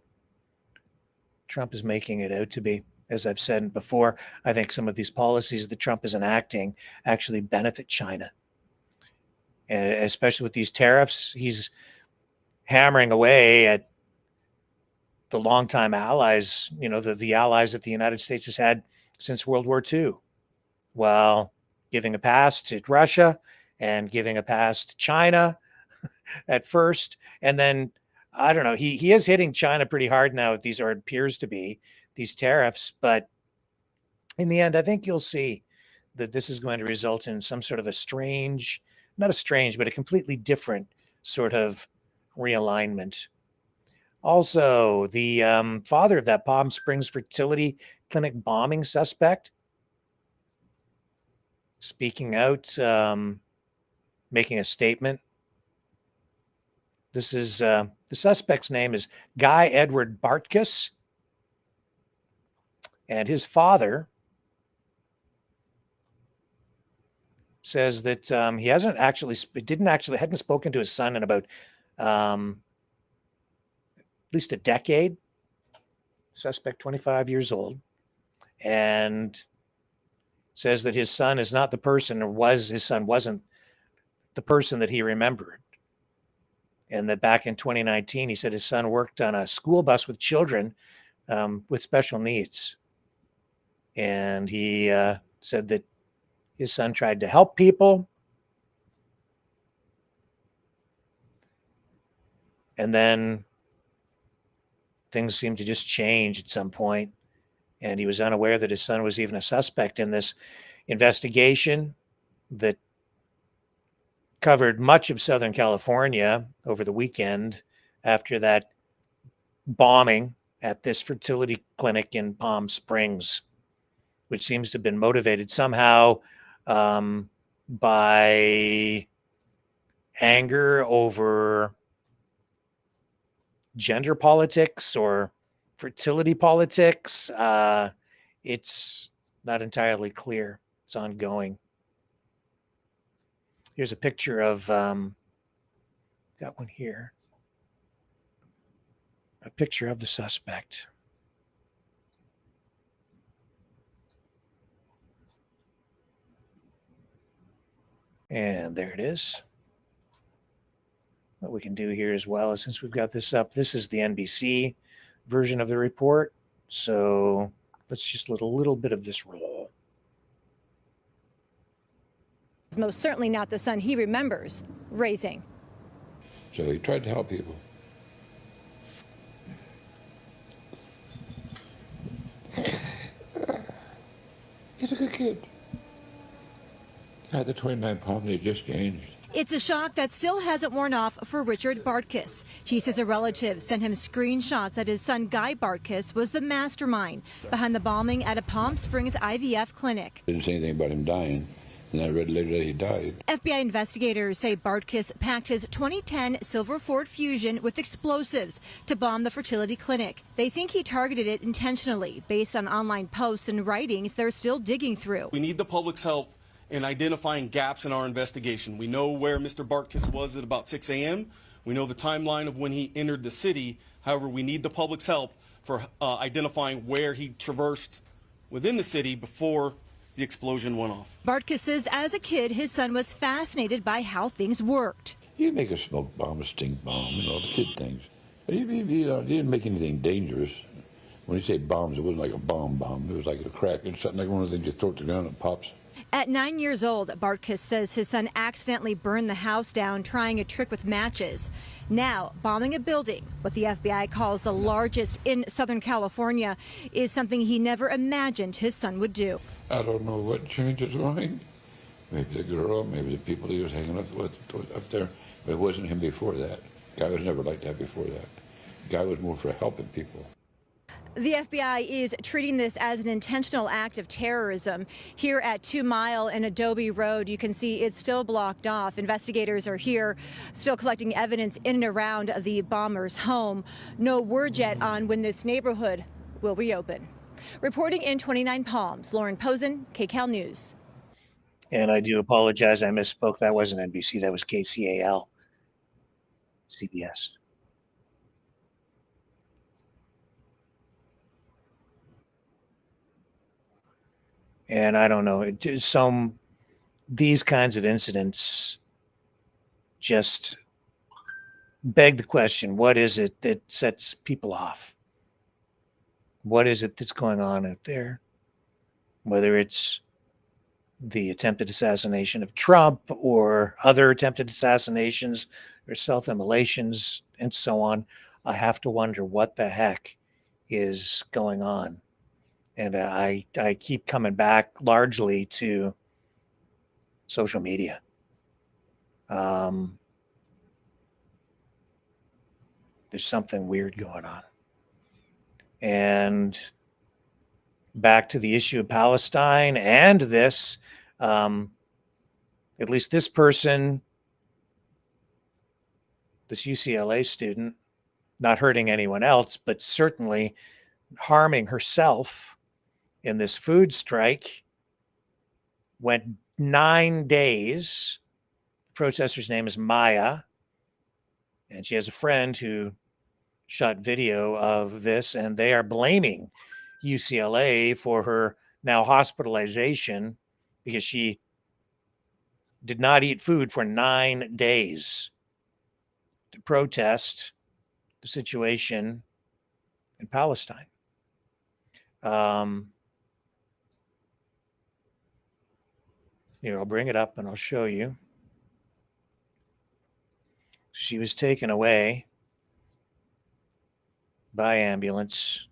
Trump is making it out to be. As I've said before, I think some of these policies that Trump is enacting actually benefit China. And especially with these tariffs, he's hammering away at the longtime allies, the allies that the United States has had since World War II, while giving a pass to Russia and giving a pass to China at first. And then, I don't know, he is hitting China pretty hard now with these, or it appears to be, these tariffs. But in the end, I think you'll see that this is going to result in some sort of not a strange, but a completely different sort of realignment. Also, the father of that Palm Springs fertility clinic bombing suspect speaking out, making a statement. This is the suspect's name is Guy Edward Bartkus, and his father says that he hadn't spoken to his son in about at least a decade. Suspect, 25 years old, and says that his son is not the person, his son wasn't the person that he remembered. And that back in 2019, he said his son worked on a school bus with children with special needs. And he said that his son tried to help people. And then things seemed to just change at some point, and he was unaware that his son was even a suspect in this investigation that covered much of Southern California over the weekend after that bombing at this fertility clinic in Palm Springs, which seems to have been motivated somehow by anger over gender politics or fertility politics. It's not entirely clear. It's ongoing. Here's a picture of, got one here, a picture of the suspect. And there it is. What we can do here as well is, since we've got this up, this is the NBC version of the report. So let's just let a little bit of this roll. It's most certainly not the son he remembers raising. So he tried to help people. He's a good kid. The 29 pounds he just changed. It's a shock that still hasn't worn off for Richard Bartkus. He says a relative sent him screenshots that his son Guy Bartkus was the mastermind behind the bombing at a Palm Springs IVF clinic. Didn't say anything about him dying, and I read later that he died. FBI investigators say Bartkus packed his 2010 silver Ford Fusion with explosives to bomb the fertility clinic. They think he targeted it intentionally based on online posts and writings they're still digging through. We need the public's help in identifying gaps in our investigation. We know where Mr. Bartkus was at about 6 a.m. We know the timeline of when he entered the city. However, we need the public's help for identifying where he traversed within the city before the explosion went off. Bartkus says as a kid, his son was fascinated by how things worked. You make a smoke bomb, a stink bomb, the kid things. But he didn't make anything dangerous. When you say bombs, it wasn't like a bomb. It was like a crack. It's something like one of the things you throw it to the ground and it pops. At 9 years old, Bartkus says his son accidentally burned the house down trying a trick with matches. Now, bombing a building, what the FBI calls the largest in Southern California, is something he never imagined his son would do. I don't know what changed his mind. Maybe the girl, maybe the people he was hanging up with up there. But it wasn't him before that. Guy was never like that before that. Guy was more for helping people. The FBI is treating this as an intentional act of terrorism. Here at 2 Mile and Adobe Road, you can see it's still blocked off. Investigators are here still collecting evidence in and around the bomber's home. No word yet on when this neighborhood will reopen. Reporting in 29 Palms, Lauren Posen, KCAL News. And I do apologize, I misspoke. That wasn't NBC, that was KCAL, CBS. And I don't know, these kinds of incidents just beg the question, what is it that sets people off? What is it that's going on out there? Whether it's the attempted assassination of Trump or other attempted assassinations or self-immolations and so on, I have to wonder what the heck is going on. And I keep coming back largely to social media. There's something weird going on. And back to the issue of Palestine and this, at least this person, this UCLA student, not hurting anyone else, but certainly harming herself in this food strike, went 9 days. The protester's name is Maya, and she has a friend who shot video of this, and they are blaming UCLA for her now hospitalization because she did not eat food for 9 days to protest the situation in Palestine. Here, I'll bring it up and I'll show you. She was taken away by ambulance.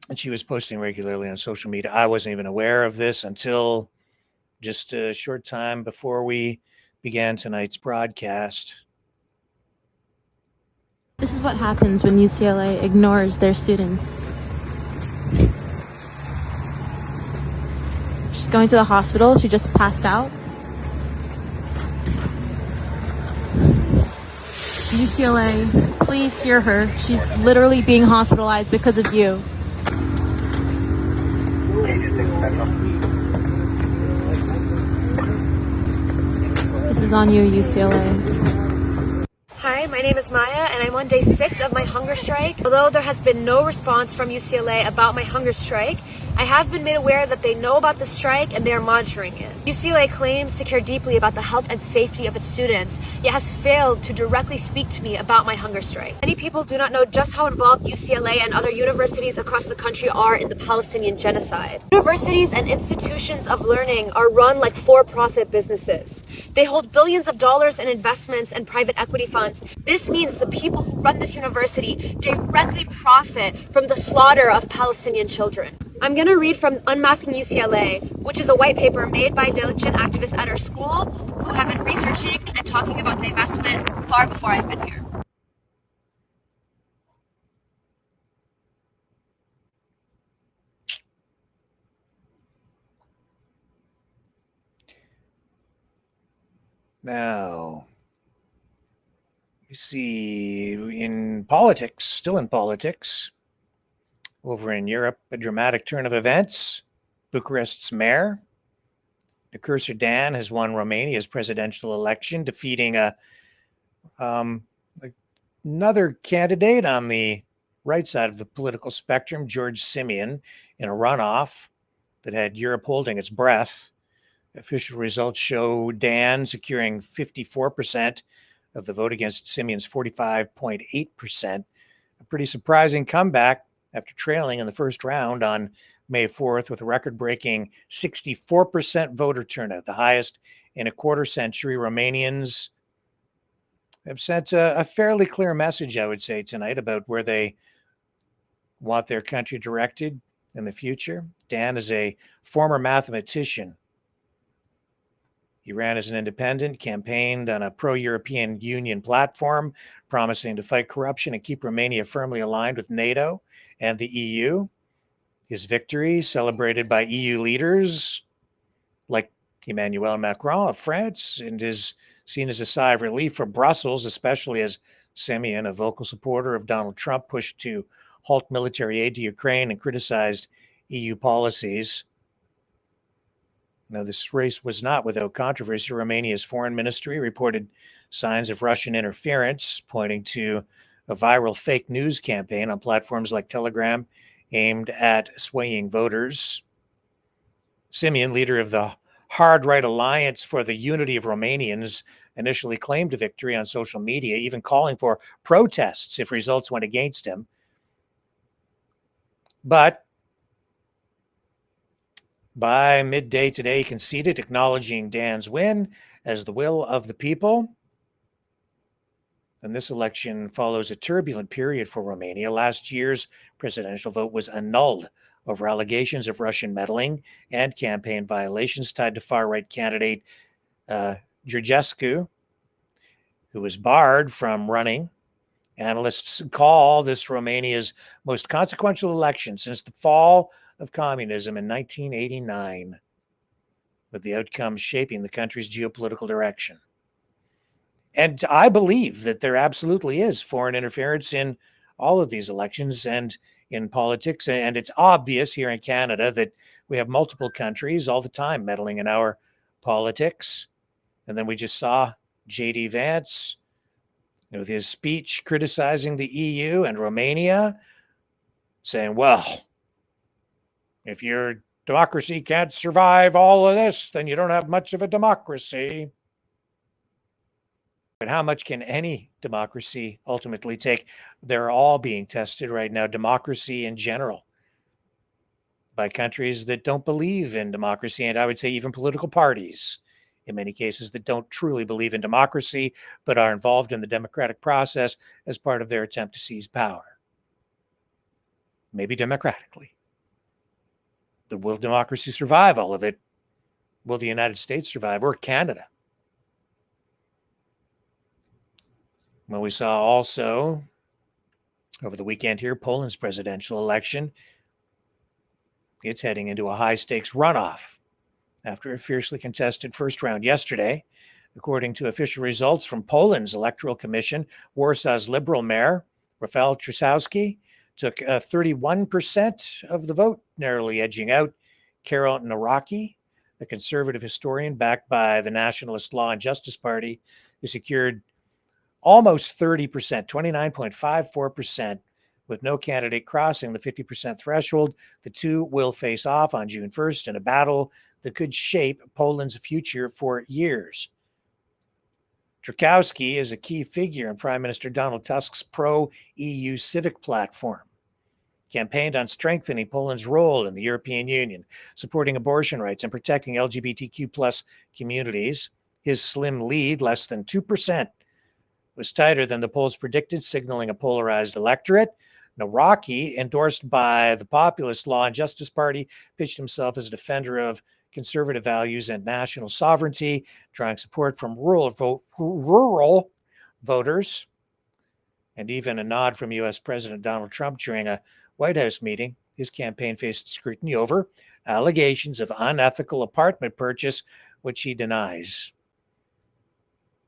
And she was posting regularly on social media. I wasn't even aware of this until just a short time before we began tonight's broadcast. This is what happens when UCLA ignores their students. She's going to the hospital. She just passed out. UCLA, please hear her. She's literally being hospitalized because of you. This is on you, UCLA. Hi, my name is Maya, and I'm on day 6 of my hunger strike. Although there has been no response from UCLA about my hunger strike, I have been made aware that they know about the strike and they are monitoring it. UCLA claims to care deeply about the health and safety of its students, yet has failed to directly speak to me about my hunger strike. Many people do not know just how involved UCLA and other universities across the country are in the Palestinian genocide. Universities and institutions of learning are run like for-profit businesses. They hold billions of dollars in investments and private equity funds. This means the people who run this university directly profit from the slaughter of Palestinian children. I'm going to read from Unmasking UCLA, which is a white paper made by diligent activists at our school who have been researching and talking about divestment far before I've been here. Now, we see in politics, still in politics, over in Europe, a dramatic turn of events. Bucharest's mayor, the cursor Dan, has won Romania's presidential election, defeating another candidate on the right side of the political spectrum, George Simion, in a runoff that had Europe holding its breath. Official results show Dan securing 54% of the vote against Simion's 45.8%. A pretty surprising comeback after trailing in the first round on May 4th with a record-breaking 64% voter turnout, the highest in a quarter century. Romanians have sent a fairly clear message, I would say, tonight about where they want their country directed in the future. Dan is a former mathematician. He ran as an independent, campaigned on a pro-European Union platform, promising to fight corruption and keep Romania firmly aligned with NATO and the EU. His victory, celebrated by EU leaders like Emmanuel Macron of France, and is seen as a sigh of relief for Brussels, especially as Simion, a vocal supporter of Donald Trump, pushed to halt military aid to Ukraine and criticized EU policies. Now, this race was not without controversy. Romania's foreign ministry reported signs of Russian interference, pointing to a viral fake news campaign on platforms like Telegram aimed at swaying voters. Simion, leader of the Hard Right Alliance for the Unity of Romanians, initially claimed a victory on social media, even calling for protests if results went against him. But by midday today, he conceded, acknowledging Dan's win as the will of the people. And this election follows a turbulent period for Romania. Last year's presidential vote was annulled over allegations of Russian meddling and campaign violations tied to far-right candidate Georgescu, who was barred from running. Analysts call this Romania's most consequential election since the fall of communism in 1989, with the outcome shaping the country's geopolitical direction. And I believe that there absolutely is foreign interference in all of these elections and in politics. And it's obvious here in Canada that we have multiple countries all the time meddling in our politics. And then we just saw J.D. Vance, with his speech criticizing the EU and Romania, saying, well, if your democracy can't survive all of this, then you don't have much of a democracy. But how much can any democracy ultimately take? They're all being tested right now, democracy in general, by countries that don't believe in democracy, and I would say even political parties in many cases, that don't truly believe in democracy, but are involved in the democratic process as part of their attempt to seize power. Maybe democratically. But will democracy survive all of it? Will the United States survive, or Canada? Well, we saw also over the weekend here, Poland's presidential election. It's heading into a high-stakes runoff after a fiercely contested first round yesterday. According to official results from Poland's Electoral Commission, Warsaw's Liberal mayor, Rafał Trzaskowski, took 31% of the vote, narrowly edging out Karol Nawrocki, a conservative historian backed by the Nationalist Law and Justice Party, who secured almost 30%, 29.54%, with no candidate crossing the 50% threshold. The two will face off on June 1st in a battle that could shape Poland's future for years. Trzaskowski is a key figure in Prime Minister Donald Tusk's pro-EU civic platform, campaigned on strengthening Poland's role in the European Union, supporting abortion rights, and protecting LGBTQ plus communities. His slim lead, less than 2%, was tighter than the polls predicted, signaling a polarized electorate. Nawrocki, endorsed by the Populist Law and Justice Party, pitched himself as a defender of conservative values and national sovereignty, drawing support from rural voters, and even a nod from U.S. President Donald Trump during a White House meeting. His campaign faced scrutiny over allegations of unethical apartment purchase, which he denies.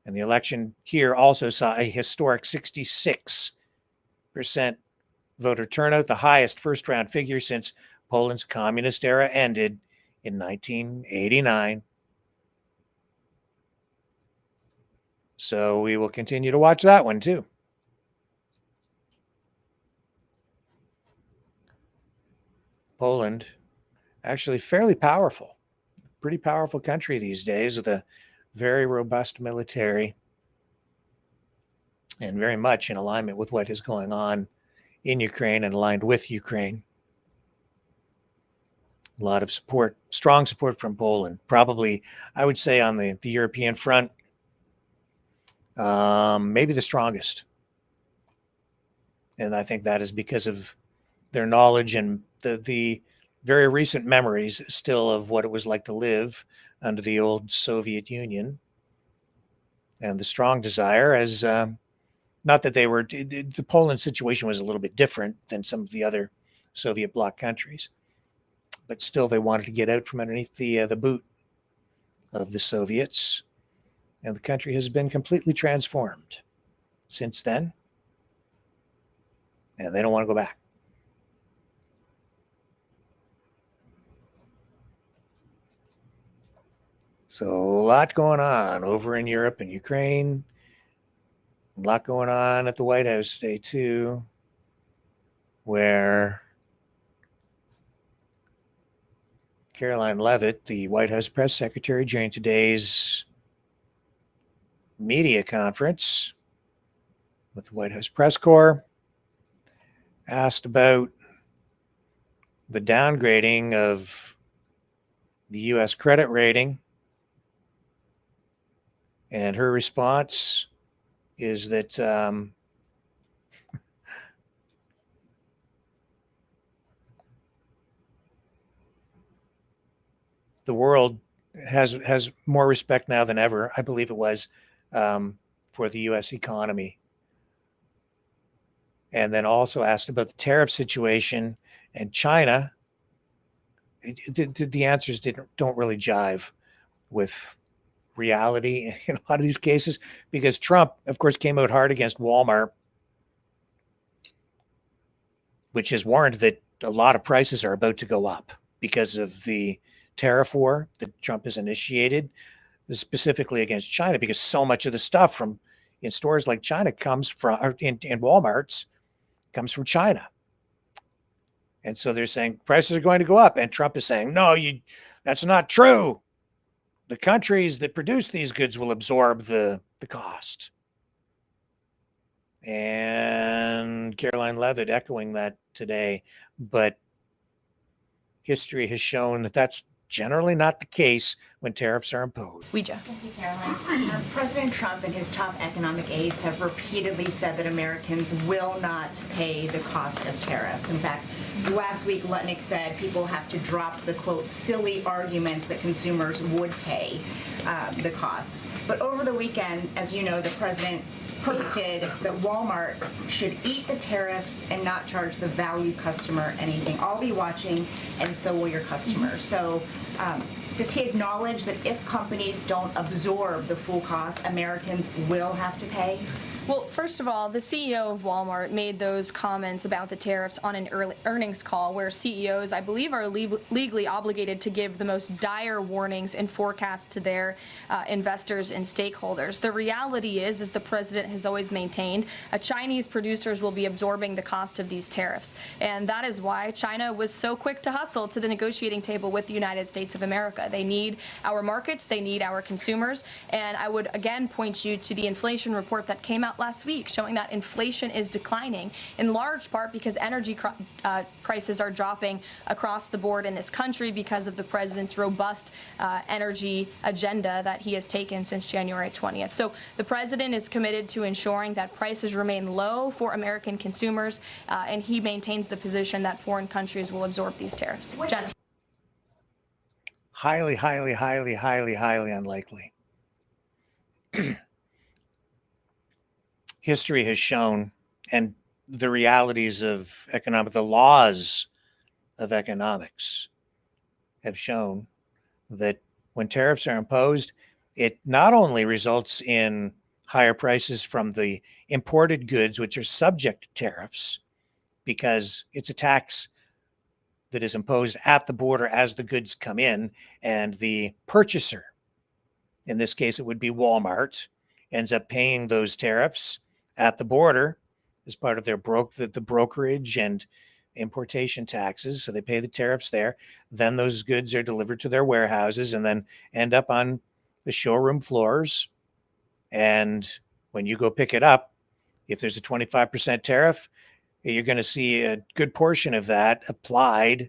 And the election here also saw a historic 66% voter turnout, the highest first-round figure since Poland's communist era ended in 1989. So we will continue to watch that one too. Poland, actually fairly powerful, pretty powerful country these days with a very robust military and very much in alignment with what is going on in Ukraine and aligned with Ukraine. A lot of support, strong support from Poland. Probably, I would say, on the European front, maybe the strongest. And I think that is because of their knowledge and the very recent memories still of what it was like to live under the old Soviet Union, and the strong desire, as not that they were, the Poland situation was a little bit different than some of the other Soviet bloc countries, but still they wanted to get out from underneath the boot of the Soviets, and the country has been completely transformed since then, and they don't want to go back. So a lot going on over in Europe and Ukraine. A lot going on at the White House today, too, where Caroline Leavitt, the White House press secretary, during today's media conference with the White House press corps, asked about the downgrading of the U.S. credit rating. And her response is that the world has more respect now than ever, I believe it was, for the U.S. economy. And then also asked about the tariff situation and China. The answers don't really jive with reality in a lot of these cases, because Trump, of course, came out hard against Walmart, which has warned that a lot of prices are about to go up because of the tariff war that Trump has initiated, specifically against China, because so much of the stuff from in stores like China comes from, or in Walmart's, comes from China. And so they're saying prices are going to go up, and Trump is saying, no, that's not true. The countries that produce these goods will absorb the cost. And Caroline Leavitt echoing that today. But history has shown that that's generally not the case when tariffs are imposed. Thank you, Caroline. President Trump and his top economic aides have repeatedly said that Americans will not pay the cost of tariffs. In fact, last week, Lutnick said people have to drop the, quote, silly arguments that consumers would pay the cost. But over the weekend, as you know, the president posted that Walmart should eat the tariffs and not charge the value customer anything. I'll be watching, and so will your customers. So does he acknowledge that if companies don't absorb the full cost, Americans will have to pay? Well, first of all, the CEO of Walmart made those comments about the tariffs on an earnings call where CEOs, I believe, are legally obligated to give the most dire warnings and forecasts to their investors and stakeholders. The reality is, as the president has always maintained, Chinese producers will be absorbing the cost of these tariffs. And that is why China was so quick to hustle to the negotiating table with the United States of America. They need our markets, they need our consumers. And I would again point you to the inflation report that came out last week showing that inflation is declining in large part because energy prices are dropping across the board in this country because of the president's robust energy agenda that he has taken since January 20th. So the president is committed to ensuring that prices remain low for American consumers, and he maintains the position that foreign countries will absorb these tariffs. Highly, highly, highly, highly, highly unlikely. History has shown, and the realities of the laws of economics have shown that when tariffs are imposed, it not only results in higher prices from the imported goods, which are subject to tariffs, because it's a tax that is imposed at the border as the goods come in, and the purchaser, in this case it would be Walmart, ends up paying those tariffs at the border as part of their the brokerage and importation taxes. So they pay the tariffs there. Then those goods are delivered to their warehouses and then end up on the showroom floors. And when you go pick it up, if there's a 25% tariff, you're going to see a good portion of that applied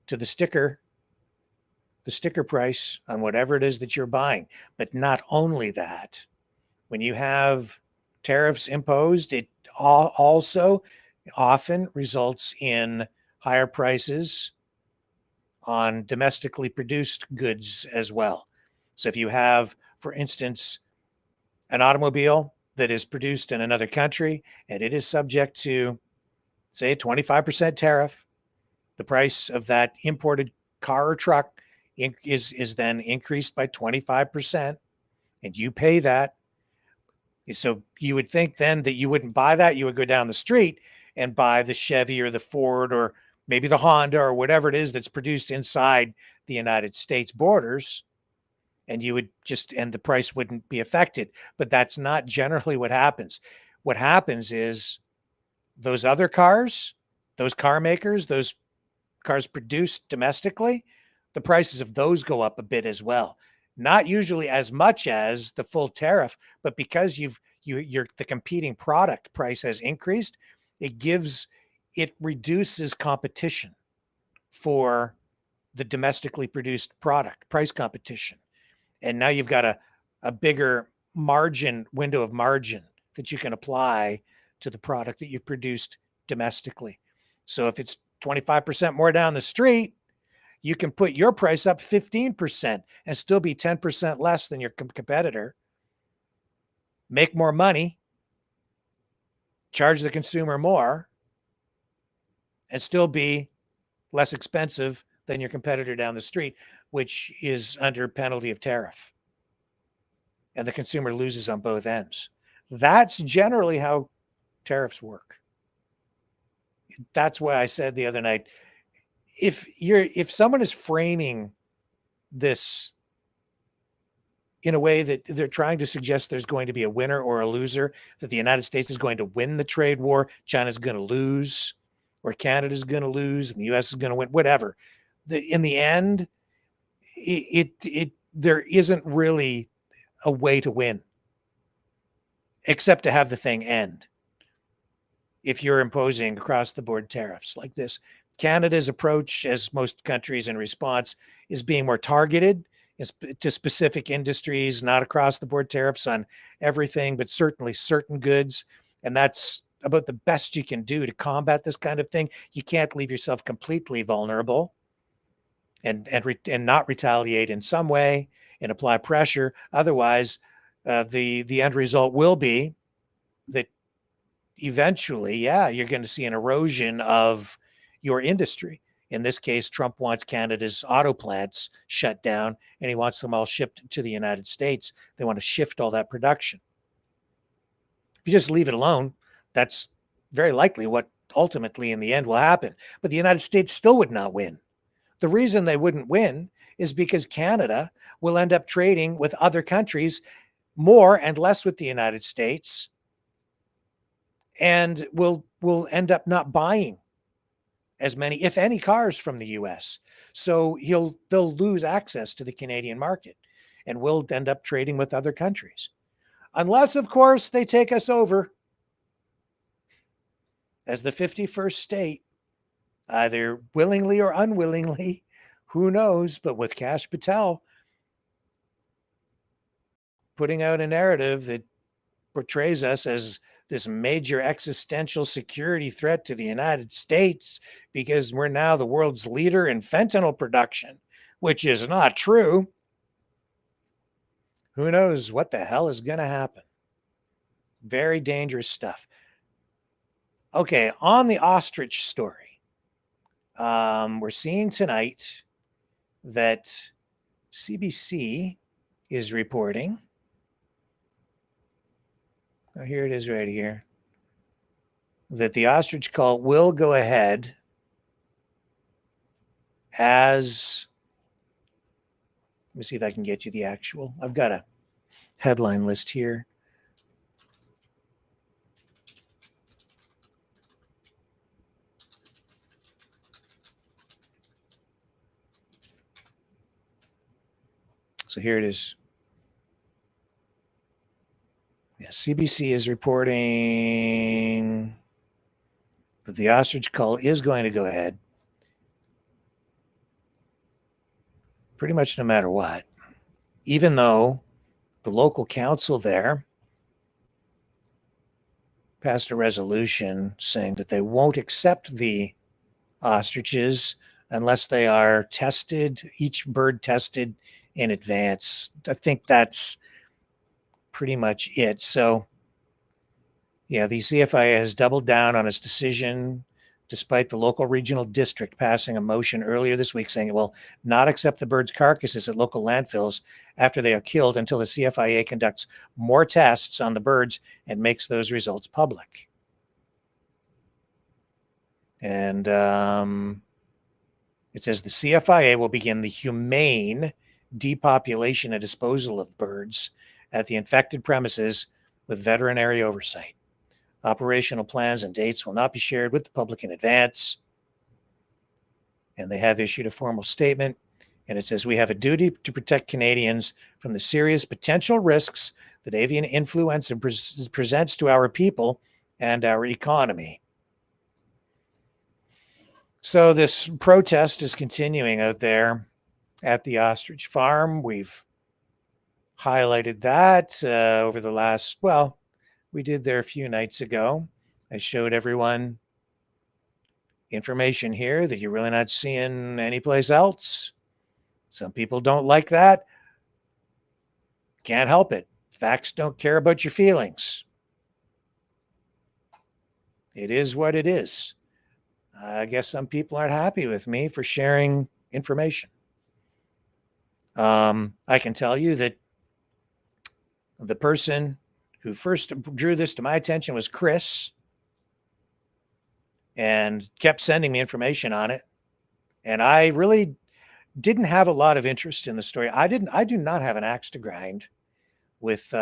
to the sticker price on whatever it is that you're buying. But not only that, when you have tariffs imposed, it also often results in higher prices on domestically produced goods as well. So if you have, for instance, an automobile that is produced in another country and it is subject to, say, a 25% tariff, the price of that imported car or truck is then increased by 25%, and you pay that. So you would think then that you wouldn't buy that. You would go down the street and buy the Chevy or the Ford or maybe the Honda or whatever it is that's produced inside the United States borders. And you would and the price wouldn't be affected. But that's not generally what happens. What happens is those other cars, those car makers, those cars produced domestically, the prices of those go up a bit as well. Not usually as much as the full tariff, but because the competing product price has increased, it reduces competition for the domestically produced product, price competition. And now you've got a bigger window of margin that you can apply to the product that you produced domestically. So if it's 25% more down the street, you can put your price up 15% and still be 10% less than your competitor, make more money, charge the consumer more, and still be less expensive than your competitor down the street, which is under penalty of tariff. And the consumer loses on both ends. That's generally how tariffs work. That's why I said the other night, if someone is framing this in a way that they're trying to suggest there's going to be a winner or a loser, that the United States is going to win the trade war, China's going to lose, or Canada's going to lose, and the U.S. is going to win, whatever. In the end, there isn't really a way to win, except to have the thing end. If you're imposing across-the-board tariffs like this, Canada's approach, as most countries in response, is being more targeted to specific industries, not across the board tariffs on everything, but certainly certain goods. And that's about the best you can do to combat this kind of thing. You can't leave yourself completely vulnerable and not retaliate in some way and apply pressure. Otherwise, the end result will be that eventually, you're going to see an erosion of your industry. In this case, Trump wants Canada's auto plants shut down, and he wants them all shipped to the United States. They want to shift all that production. If you just leave it alone, that's very likely what ultimately in the end will happen. But the United States still would not win. The reason they wouldn't win is because Canada will end up trading with other countries more and less with the United States, and will end up not buying as many, if any, cars from the US. So they'll lose access to the Canadian market and will end up trading with other countries. Unless, of course, they take us over as the 51st state, either willingly or unwillingly, who knows? But with Kash Patel putting out a narrative that portrays us as this major existential security threat to the United States because we're now the world's leader in fentanyl production, which is not true. Who knows what the hell is going to happen? Very dangerous stuff. Okay, on the Ostrich story, we're seeing tonight that CBC is reporting. Oh, here it is right here. That the Ostrich Cull will go ahead as, let me see if I can get you the actual. I've got a headline list here. So here it is. Yeah, CBC is reporting that the Ostrich Cull is going to go ahead pretty much no matter what, even though the local council there passed a resolution saying that they won't accept the ostriches unless they are tested, each bird tested in advance. I think that's pretty much it. So, yeah, the CFIA has doubled down on its decision, despite the local regional district passing a motion earlier this week saying it will not accept the birds' carcasses at local landfills after they are killed until the CFIA conducts more tests on the birds and makes those results public. And it says the CFIA will begin the humane depopulation and disposal of birds at the infected premises with veterinary oversight. Operational plans and dates will not be shared with the public in advance. And they have issued a formal statement. And it says, we have a duty to protect Canadians from the serious potential risks that avian influenza presents to our people and our economy. So this protest is continuing out there at the Ostrich Farm. We've highlighted that over the last, well, we did there a few nights ago. I showed everyone information here that you're really not seeing anyplace else. Some people don't like that. Can't help it. Facts don't care about your feelings. It is what it is. I guess some people aren't happy with me for sharing information. I can tell you that the person who first drew this to my attention was Chris and kept sending me information on it. And I really didn't have a lot of interest in the story. I do not have an axe to grind with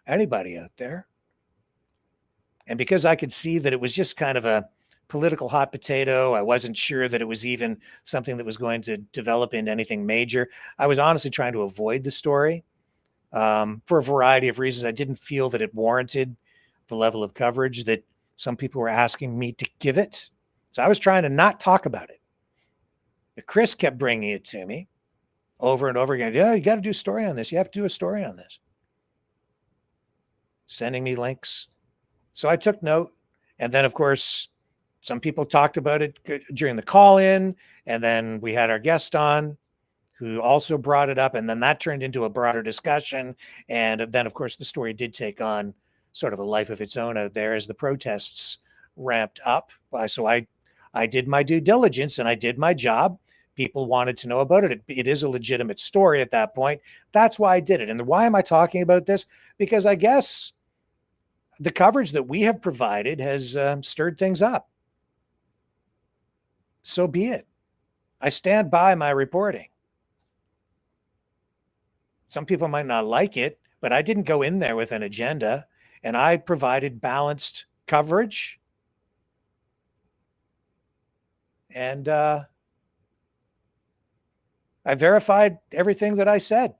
anybody out there. And because I could see that it was just kind of a political hot potato, I wasn't sure that it was even something that was going to develop into anything major. I was honestly trying to avoid the story for a variety of reasons. I didn't feel that it warranted the level of coverage that some people were asking me to give it. So I was trying to not talk about it. But Chris kept bringing it to me over and over again. Yeah, you got to do a story on this. You have to do a story on this. Sending me links. So I took note. And then, of course, some people talked about it during the call-in. And then we had our guest on who also brought it up. And then that turned into a broader discussion. And then, of course, the story did take on sort of a life of its own out there as the protests ramped up. So I did my due diligence and I did my job. People wanted to know about it. It is a legitimate story at that point. That's why I did it. And why am I talking about this? Because I guess the coverage that we have provided has stirred things up. So be it. I stand by my reporting. Some people might not like it, but I didn't go in there with an agenda, and I provided balanced coverage. And I verified everything that I said.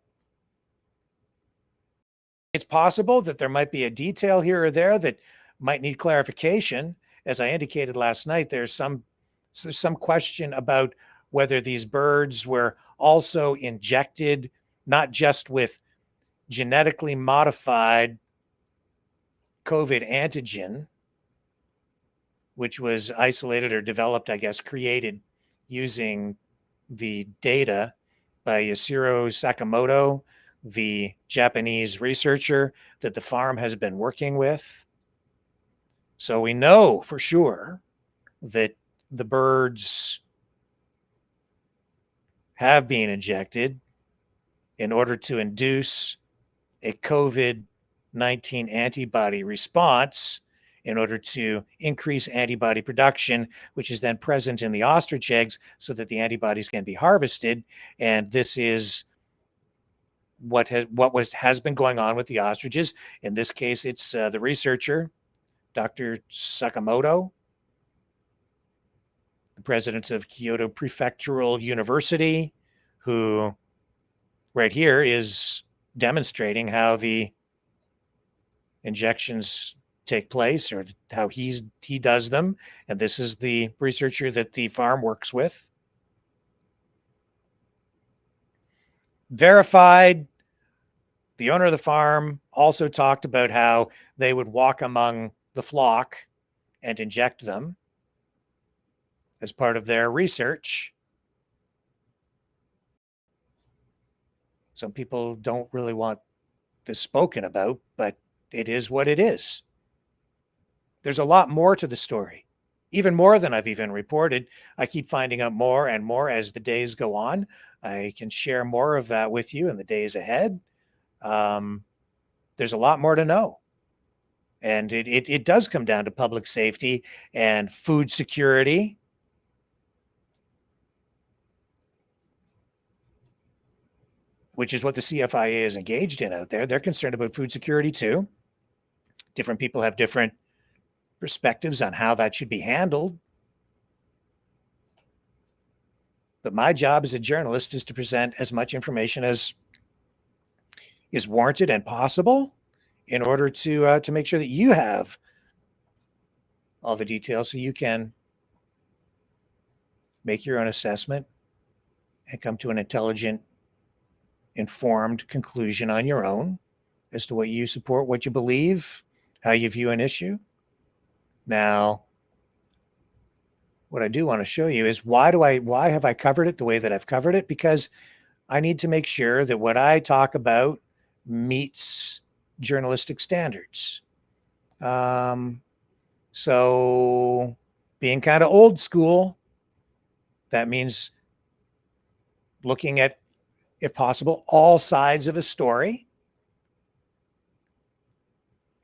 It's possible that there might be a detail here or there that might need clarification. As I indicated last night, there's some question about whether these birds were also injected, not just with genetically modified COVID antigen, which was isolated or developed, I guess, created using the data by Yasuhiro Sakamoto, the Japanese researcher that the farm has been working with. So we know for sure that the birds have been injected in order to induce a COVID-19 antibody response in order to increase antibody production, which is then present in the ostrich eggs so that the antibodies can be harvested. And this is what has been going on with the ostriches. In this case, it's the researcher, Dr. Sakamoto, the president of Kyoto Prefectural University, who right here is demonstrating how the injections take place or how he does them. And this is the researcher that the farm works with. Verified. The owner of the farm also talked about how they would walk among the flock and inject them as part of their research. Some people don't really want this spoken about, but it is what it is. There's a lot more to the story, even more than I've even reported. I keep finding out more and more as the days go on. I can share more of that with you in the days ahead. There's a lot more to know. And it does come down to public safety and food security. Which is what the CFIA is engaged in out there. They're concerned about food security too. Different people have different perspectives on how that should be handled. But my job as a journalist is to present as much information as is warranted and possible in order to make sure that you have all the details so you can make your own assessment and come to an intelligent, informed conclusion on your own as to what you support, what you believe, how you view an issue. Now, what I do want to show you is why have I covered it the way that I've covered it? Because I need to make sure that what I talk about meets journalistic standards. So being kind of old school, that means looking at, if possible, all sides of a story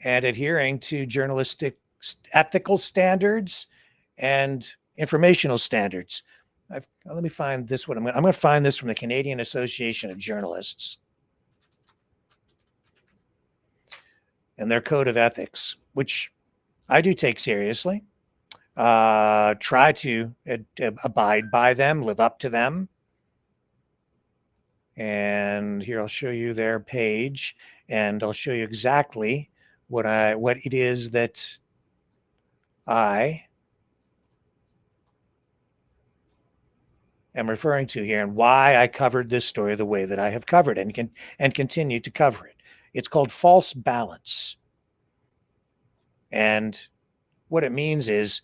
and adhering to journalistic ethical standards and informational standards. Let me find this one. I'm going to find this from the Canadian Association of Journalists and their code of ethics, which I do take seriously, try to abide by them, live up to them. And here I'll show you their page, and I'll show you exactly what it is that I am referring to here and why I covered this story the way that I have covered it and continue to cover it. It's called false balance. And what it means is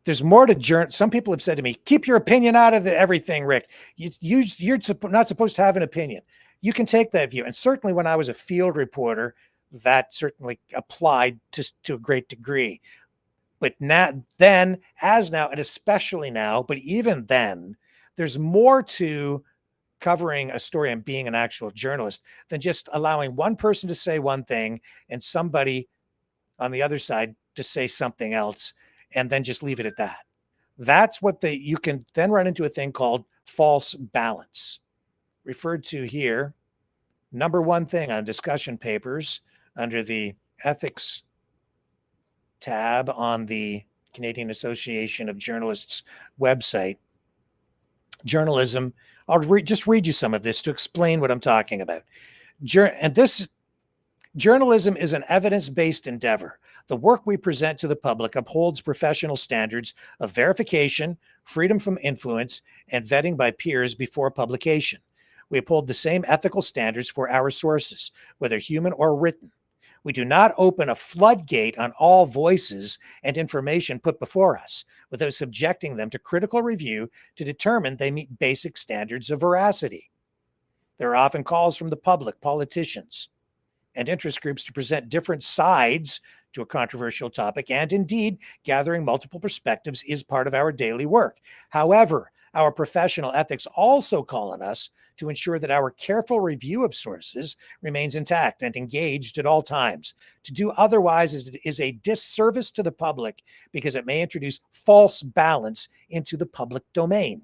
there's more to some people have said to me, keep your opinion out of everything, Rick. You're not supposed to have an opinion. You can take that view. And certainly when I was a field reporter, that certainly applied to a great degree. But then, as now, and especially now, but even then, there's more to covering a story and being an actual journalist than just allowing one person to say one thing and somebody on the other side to say something else and then just leave it at that. That's what you can then run into a thing called false balance, referred to here. Number one thing on discussion papers under the ethics tab on the Canadian Association of Journalists website. Journalism, I'll just read you some of this to explain what I'm talking about. Journalism is an evidence-based endeavor. The work we present to the public upholds professional standards of verification, freedom from influence, and vetting by peers before publication. We uphold the same ethical standards for our sources, whether human or written. We do not open a floodgate on all voices and information put before us without subjecting them to critical review to determine they meet basic standards of veracity. There are often calls from the public, politicians, and interest groups to present different sides to a controversial topic, and indeed, gathering multiple perspectives is part of our daily work. However, our professional ethics also call on us to ensure that our careful review of sources remains intact and engaged at all times. To do otherwise is a disservice to the public because it may introduce false balance into the public domain.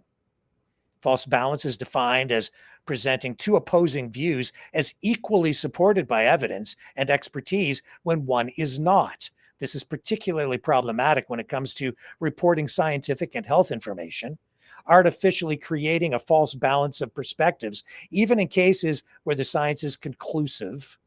False balance is defined as presenting two opposing views as equally supported by evidence and expertise when one is not. This is particularly problematic when it comes to reporting scientific and health information, artificially creating a false balance of perspectives, even in cases where the science is conclusive.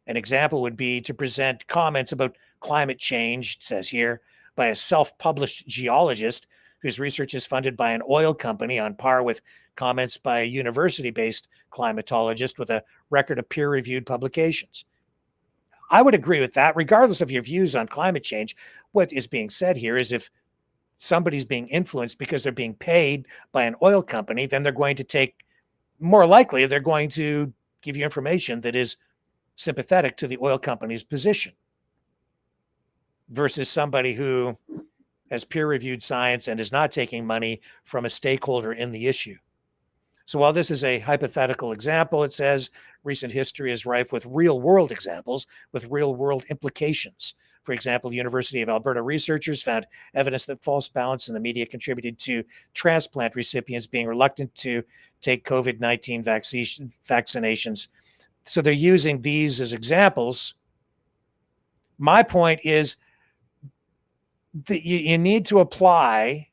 An example would be to present comments about climate change, it says here, by a self-published geologist whose research is funded by an oil company on par with comments by a university-based climatologist with a record of peer-reviewed publications. I would agree with that, regardless of your views on climate change. What is being said here is if somebody's being influenced because they're being paid by an oil company, then they're going to more likely, they're going to give you information that is sympathetic to the oil company's position versus somebody who has peer-reviewed science and is not taking money from a stakeholder in the issue. So while this is a hypothetical example, it says recent history is rife with real-world examples with real-world implications. For example, University of Alberta researchers found evidence that false balance in the media contributed to transplant recipients being reluctant to take COVID-19 vaccinations. So they're using these as examples. My point is that you need to apply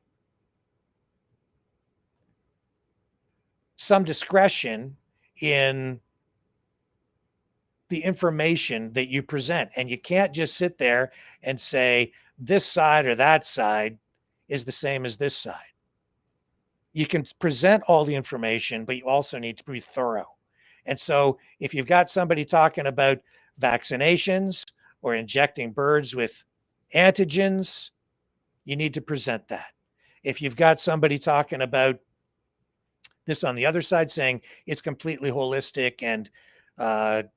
some discretion in the information that you present. And you can't just sit there and say this side or that side is the same as this side. You can present all the information, but you also need to be thorough. And so if you've got somebody talking about vaccinations or injecting birds with antigens, you need to present that. If you've got somebody talking about this on the other side, saying it's completely holistic and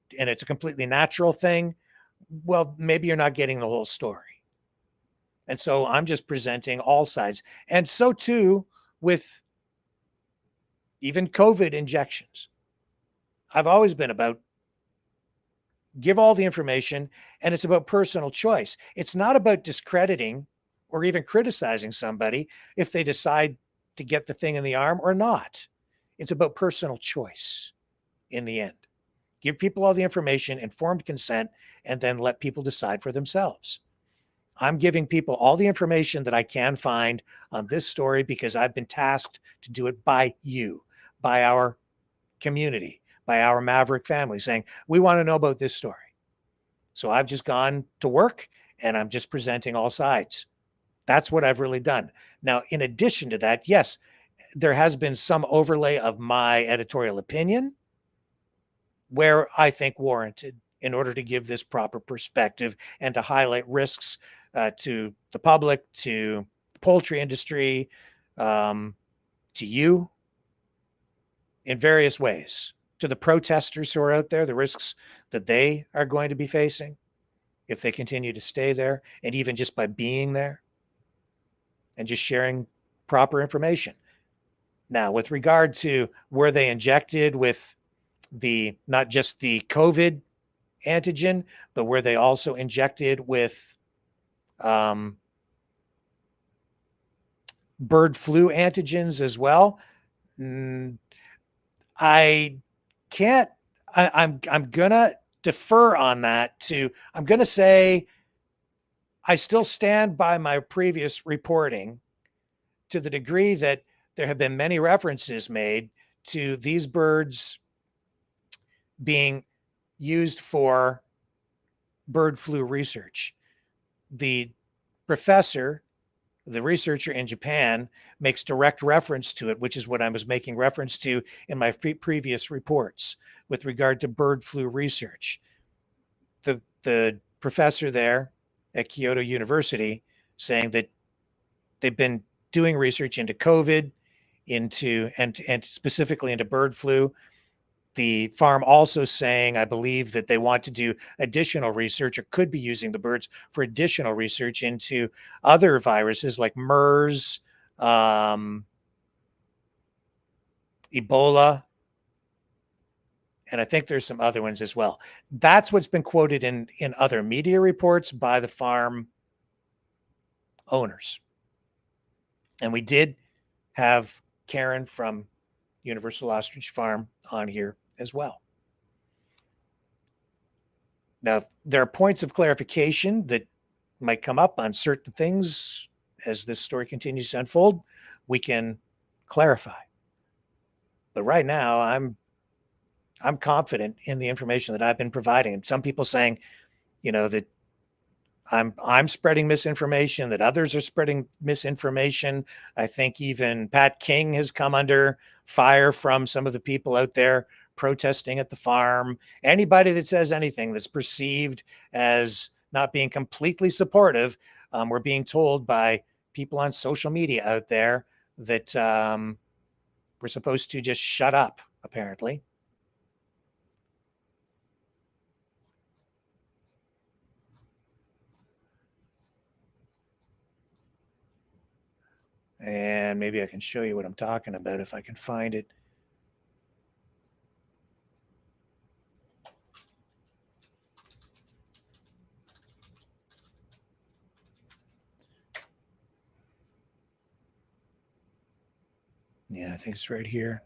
it's a completely natural thing, well, maybe you're not getting the whole story. And so I'm just presenting all sides. And so too with even COVID injections. I've always been about give all the information, and it's about personal choice. It's not about discrediting or even criticizing somebody if they decide to get the thing in the arm or not. It's about personal choice in the end. Give people all the information, informed consent, and then let people decide for themselves. I'm giving people all the information that I can find on this story because I've been tasked to do it by you, by our community, by our Maverick family, saying, we want to know about this story. So I've just gone to work and I'm just presenting all sides. That's what I've really done. Now, in addition to that, yes, there has been some overlay of my editorial opinion where I think warranted in order to give this proper perspective and to highlight risks to the public, to the poultry industry, to you in various ways, to the protesters who are out there, the risks that they are going to be facing if they continue to stay there, and even just by being there and just sharing proper information. Now, with regard to were they injected with the not just the COVID antigen, but were they also injected with bird flu antigens as well? I can't. I'm gonna defer on that. I'm gonna say I still stand by my previous reporting to the degree that there have been many references made to these birds being used for bird flu research. The professor, the researcher in Japan, makes direct reference to it, which is what I was making reference to in my previous reports with regard to bird flu research. The professor there at Kyoto University saying that they've been doing research into COVID, and specifically into bird flu. The farm also saying, I believe, that they want to do additional research or could be using the birds for additional research into other viruses like MERS, Ebola, and I think there's some other ones as well. That's what's been quoted in other media reports by the farm owners. And we did have Karen from Universal Ostrich Farm on here as well. Now, there are points of clarification that might come up on certain things as this story continues to unfold. We can clarify. But right now, I'm confident in the information that I've been providing. And some people saying, that I'm spreading misinformation, that others are spreading misinformation. I think even Pat King has come under fire from some of the people out there protesting at the farm. Anybody that says anything that's perceived as not being completely supportive, we're being told by people on social media out there that we're supposed to just shut up, apparently. And maybe I can show you what I'm talking about if I can find it. Yeah, I think it's right here.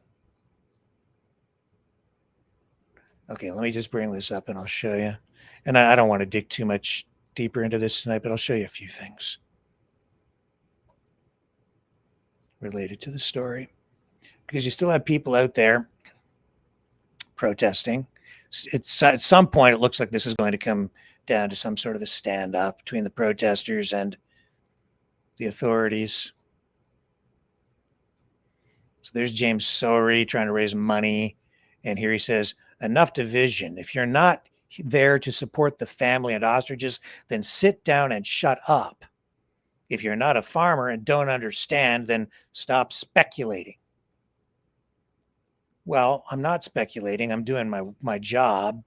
Okay, let me just bring this up and I'll show you. And I don't want to dig too much deeper into this tonight, but I'll show you a few things related to the story. Because you still have people out there protesting. It's at some point, it looks like this is going to come down to some sort of a standoff between the protesters and the authorities. So there's James Sorey trying to raise money. And here he says, enough division. If you're not there to support the family and ostriches, then sit down and shut up. If you're not a farmer and don't understand, then stop speculating. Well, I'm not speculating. I'm doing my job,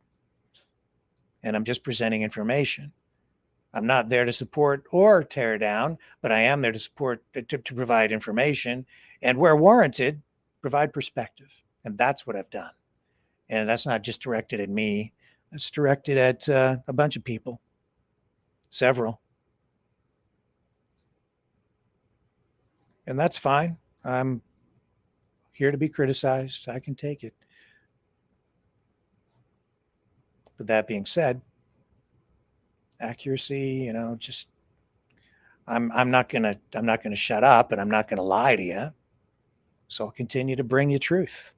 and I'm just presenting information. I'm not there to support or tear down, but I am there to support, to provide information, and where warranted, provide perspective. And that's what I've done. And that's not just directed at me. It's directed at a bunch of people, several. And that's fine. I'm here to be criticized. I can take it. But that being said, accuracy, just I'm not gonna shut up, and I'm not gonna lie to you. So I'll continue to bring you truth.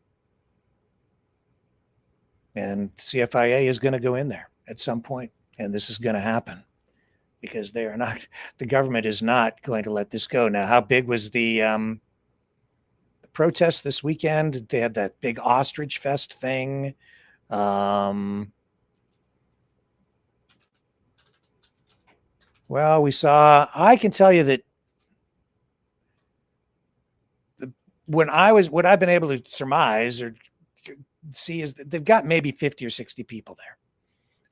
And CFIA is going to go in there at some point, and this is going to happen because the government is not going to let this go. Now, how big was the protests this weekend. They had that big Ostrich Fest thing. Well, I can tell you that what I've been able to surmise or see is that they've got maybe 50 or 60 people there.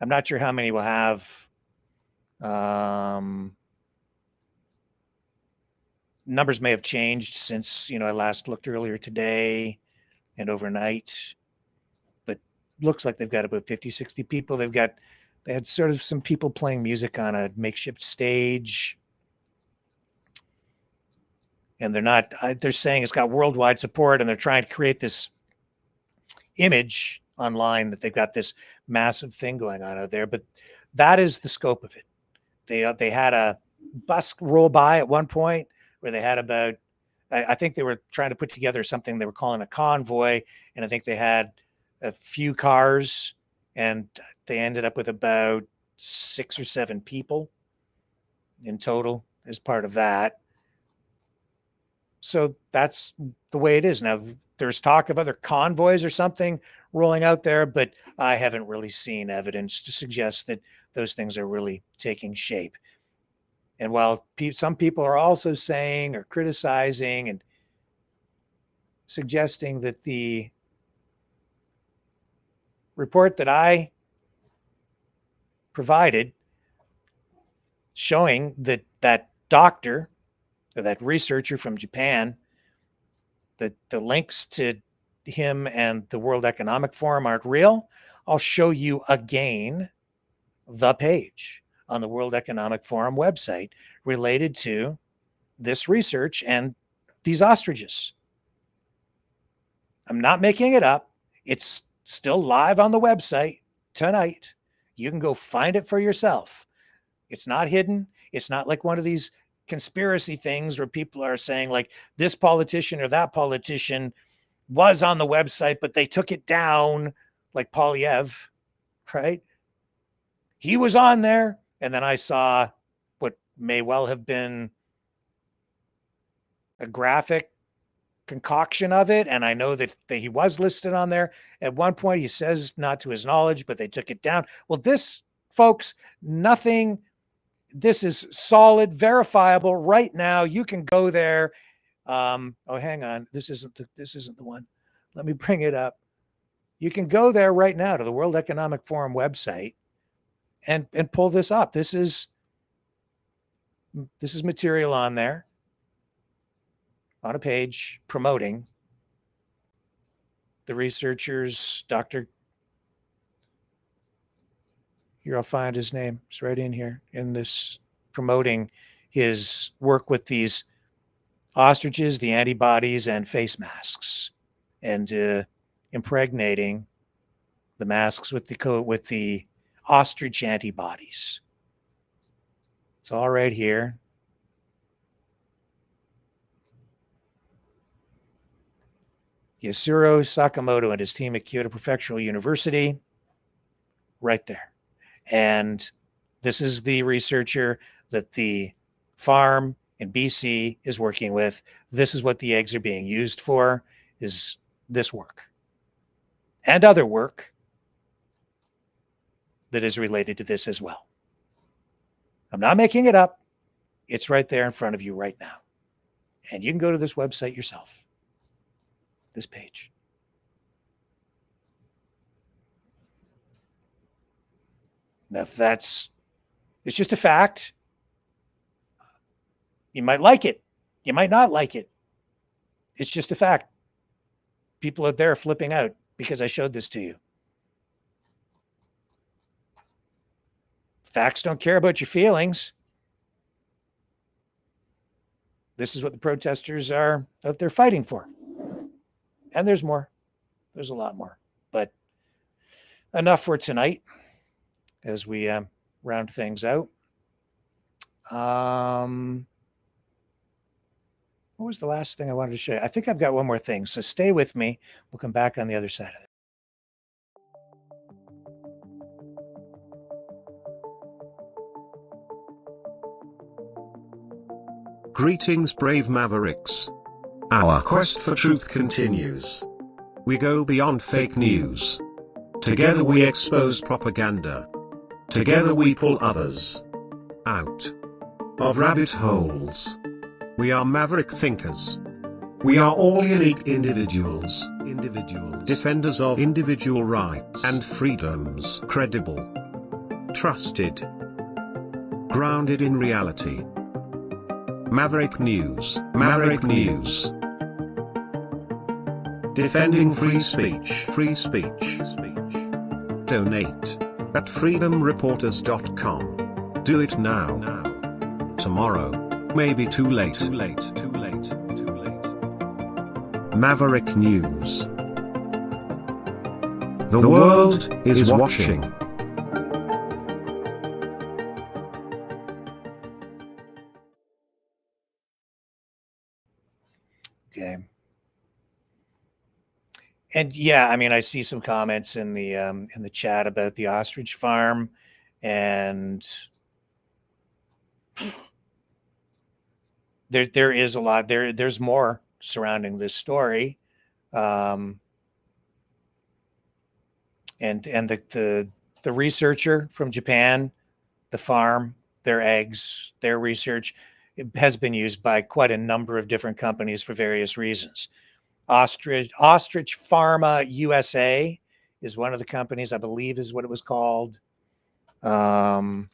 I'm not sure how many will have. Numbers may have changed since, I last looked earlier today and overnight, but looks like they've got about 50, 60 people. They had sort of some people playing music on a makeshift stage. And they're saying it's got worldwide support, and they're trying to create this image online that they've got this massive thing going on out there. But that is the scope of it. They had a bus roll by at one point where they had about, I think they were trying to put together something they were calling a convoy. And I think they had a few cars, and they ended up with about 6 or 7 people in total as part of that. So that's the way it is. Now, there's talk of other convoys or something rolling out there, but I haven't really seen evidence to suggest that those things are really taking shape. And while some people are also saying or criticizing and suggesting that the report that I provided showing that doctor or that researcher from Japan, that the links to him and the World Economic Forum aren't real, I'll show you again the page on the World Economic Forum website related to this research and these ostriches. I'm not making it up. It's still live on the website tonight. You can go find it for yourself. It's not hidden. It's not like one of these conspiracy things where people are saying like this politician or that politician was on the website, but they took it down, like Polyev, right? He was on there, and then I saw what may well have been a graphic concoction of it, and I know that he was listed on there. At one point, he says not to his knowledge, but they took it down. Well, this, folks, nothing. This is solid, verifiable right now. You can go there. Oh, hang on. This isn't the one. Let me bring it up. You can go there right now to the World Economic Forum website and pull this up. This is material on there on a page promoting the researchers. Here, I'll find his name. It's right in here in this, promoting his work with these ostriches, the antibodies, and face masks, and impregnating the masks with the ostrich antibodies. It's all right here. Yasuro Sakamoto and his team at Kyoto Prefectural University, right there. And this is the researcher that the farm in BC is working with. This is what the eggs are being used for, is this work and other work that is related to this as well. I'm not making it up. It's right there in front of you right now. And you can go to this website yourself, this page. Now, if it's just a fact. You might like it. You might not like it. It's just a fact. People out there are flipping out because I showed this to you. Facts don't care about your feelings. This is what the protesters are out there fighting for. And there's more. There's a lot more. But enough for tonight as we round things out. What was the last thing I wanted to show you? I think I've got one more thing, so stay with me. We'll come back on the other side of it. Greetings, brave Mavericks. Our quest for truth continues. We go beyond fake news. Together we expose propaganda. Together we pull others out of rabbit holes. We are maverick thinkers. We are all unique individuals, defenders of individual rights and freedoms, credible, trusted, grounded in reality. Maverick News, Maverick News. Defending free speech, free speech. Donate at freedomreporters.com. Do it now. Tomorrow may be too late. Maverick News. The world is watching. Okay. And yeah, I mean, I see some comments in the chat about the ostrich farm, and there is a lot there's more surrounding this story. And the researcher from Japan, the farm, their eggs, their research, it has been used by quite a number of different companies for various reasons. Ostrich Pharma USA is one of the companies, I believe is what it was called. Ostrich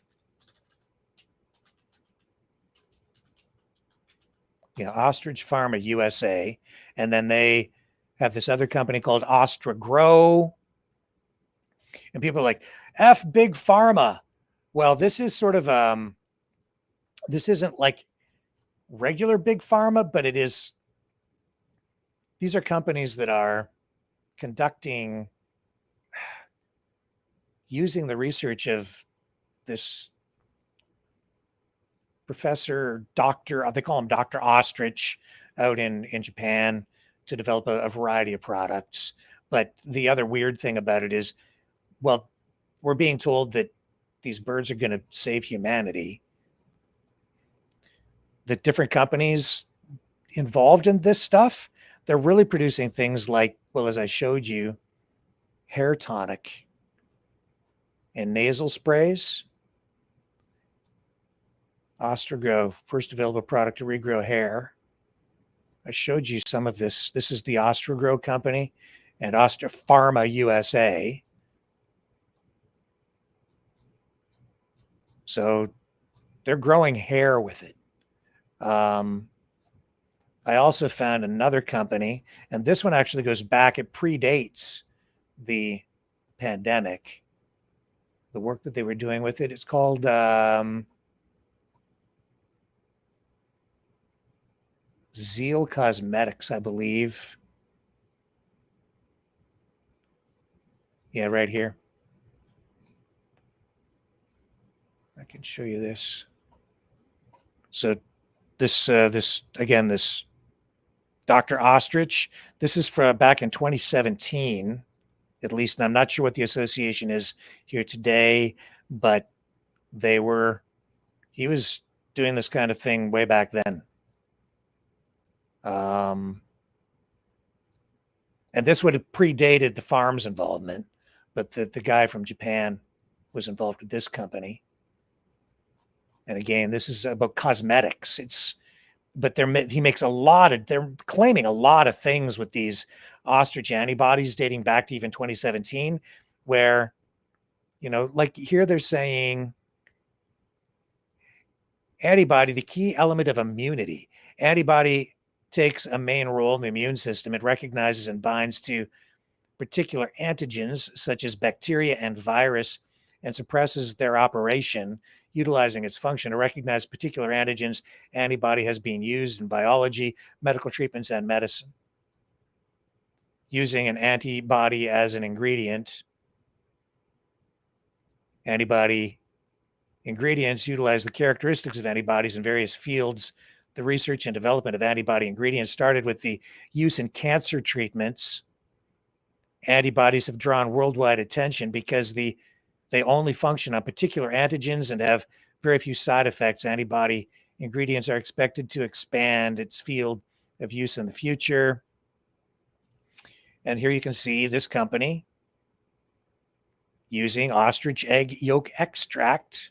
Pharma USA. And then they have this other company called Ostragrow. And people are like, F big pharma. Well, this is sort of, this isn't like regular big pharma, but it is, these are companies that are conducting, using the research of this professor, doctor, they call him Dr. Ostrich out in Japan to develop a variety of products. But the other weird thing about it is, well, we're being told that these birds are going to save humanity. The different companies involved in this stuff, they're really producing things like, well, as I showed you, hair tonic and nasal sprays. Ostragrow, first available product to regrow hair. I showed you some of this. This is the Ostragrow company and Pharma USA. So they're growing hair with it. I also found another company, and this one actually goes back, it predates the pandemic. The work that they were doing with it, it's called Zeal Cosmetics, I believe. Yeah, right here. I can show you this. So this again, this Dr. Ostrich, this is from back in 2017, at least, and I'm not sure what the association is here today, but he was doing this kind of thing way back then. And this would have predated the farm's involvement, but the guy from Japan was involved with this company. And again, this is about cosmetics. But he makes they're claiming a lot of things with these ostrich antibodies dating back to even 2017, where, like here they're saying antibody, the key element of immunity. Antibody takes a main role in the immune system. It recognizes and binds to particular antigens such as bacteria and virus and suppresses their operation, utilizing its function to recognize particular antigens. Antibody has been used in biology, medical treatments, and medicine. Using an antibody as an ingredient, antibody ingredients utilize the characteristics of antibodies in various fields. The research and development of antibody ingredients started with the use in cancer treatments. Antibodies have drawn worldwide attention because they only function on particular antigens and have very few side effects. Antibody ingredients are expected to expand its field of use in the future. And here you can see this company using ostrich egg yolk extract.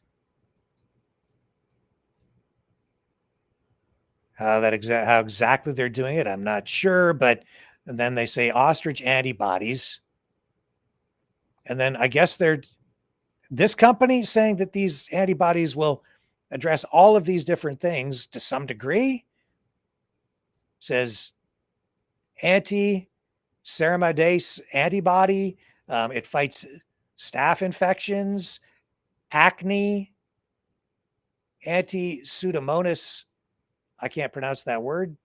How exactly they're doing it, I'm not sure, but and then they say ostrich antibodies. And then I guess this company saying that these antibodies will address all of these different things to some degree. Says anti-ceramidase antibody. It fights staph infections, acne, anti-pseudomonas, I can't pronounce that word,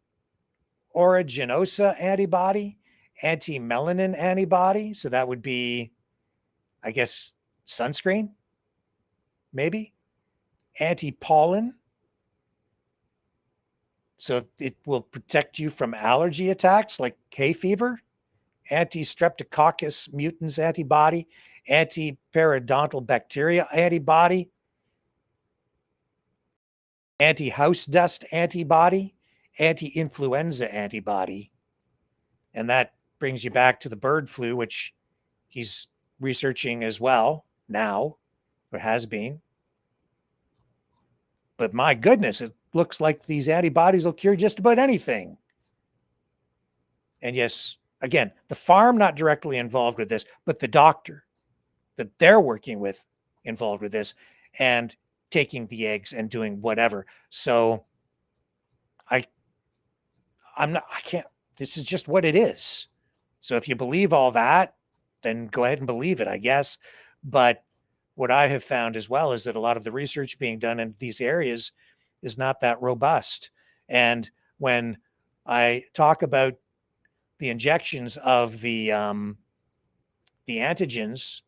aeruginosa antibody, anti-melanin antibody. So that would be, I guess, sunscreen, maybe. Anti-pollen. So it will protect you from allergy attacks like hay fever. Anti-streptococcus mutans antibody, anti-periodontal bacteria antibody, anti-house dust antibody, anti-influenza antibody. And that brings you back to the bird flu, which he's researching as well now, or has been. But my goodness, it looks like these antibodies will cure just about anything. And yes, again, the farm not directly involved with this, but the doctor that they're working with involved with this and taking the eggs and doing whatever. So I can't, this is just what it is. So if you believe all that, then go ahead and believe it, I guess. But what I have found as well is that a lot of the research being done in these areas is not that robust. And when I talk about the injections of the antigens,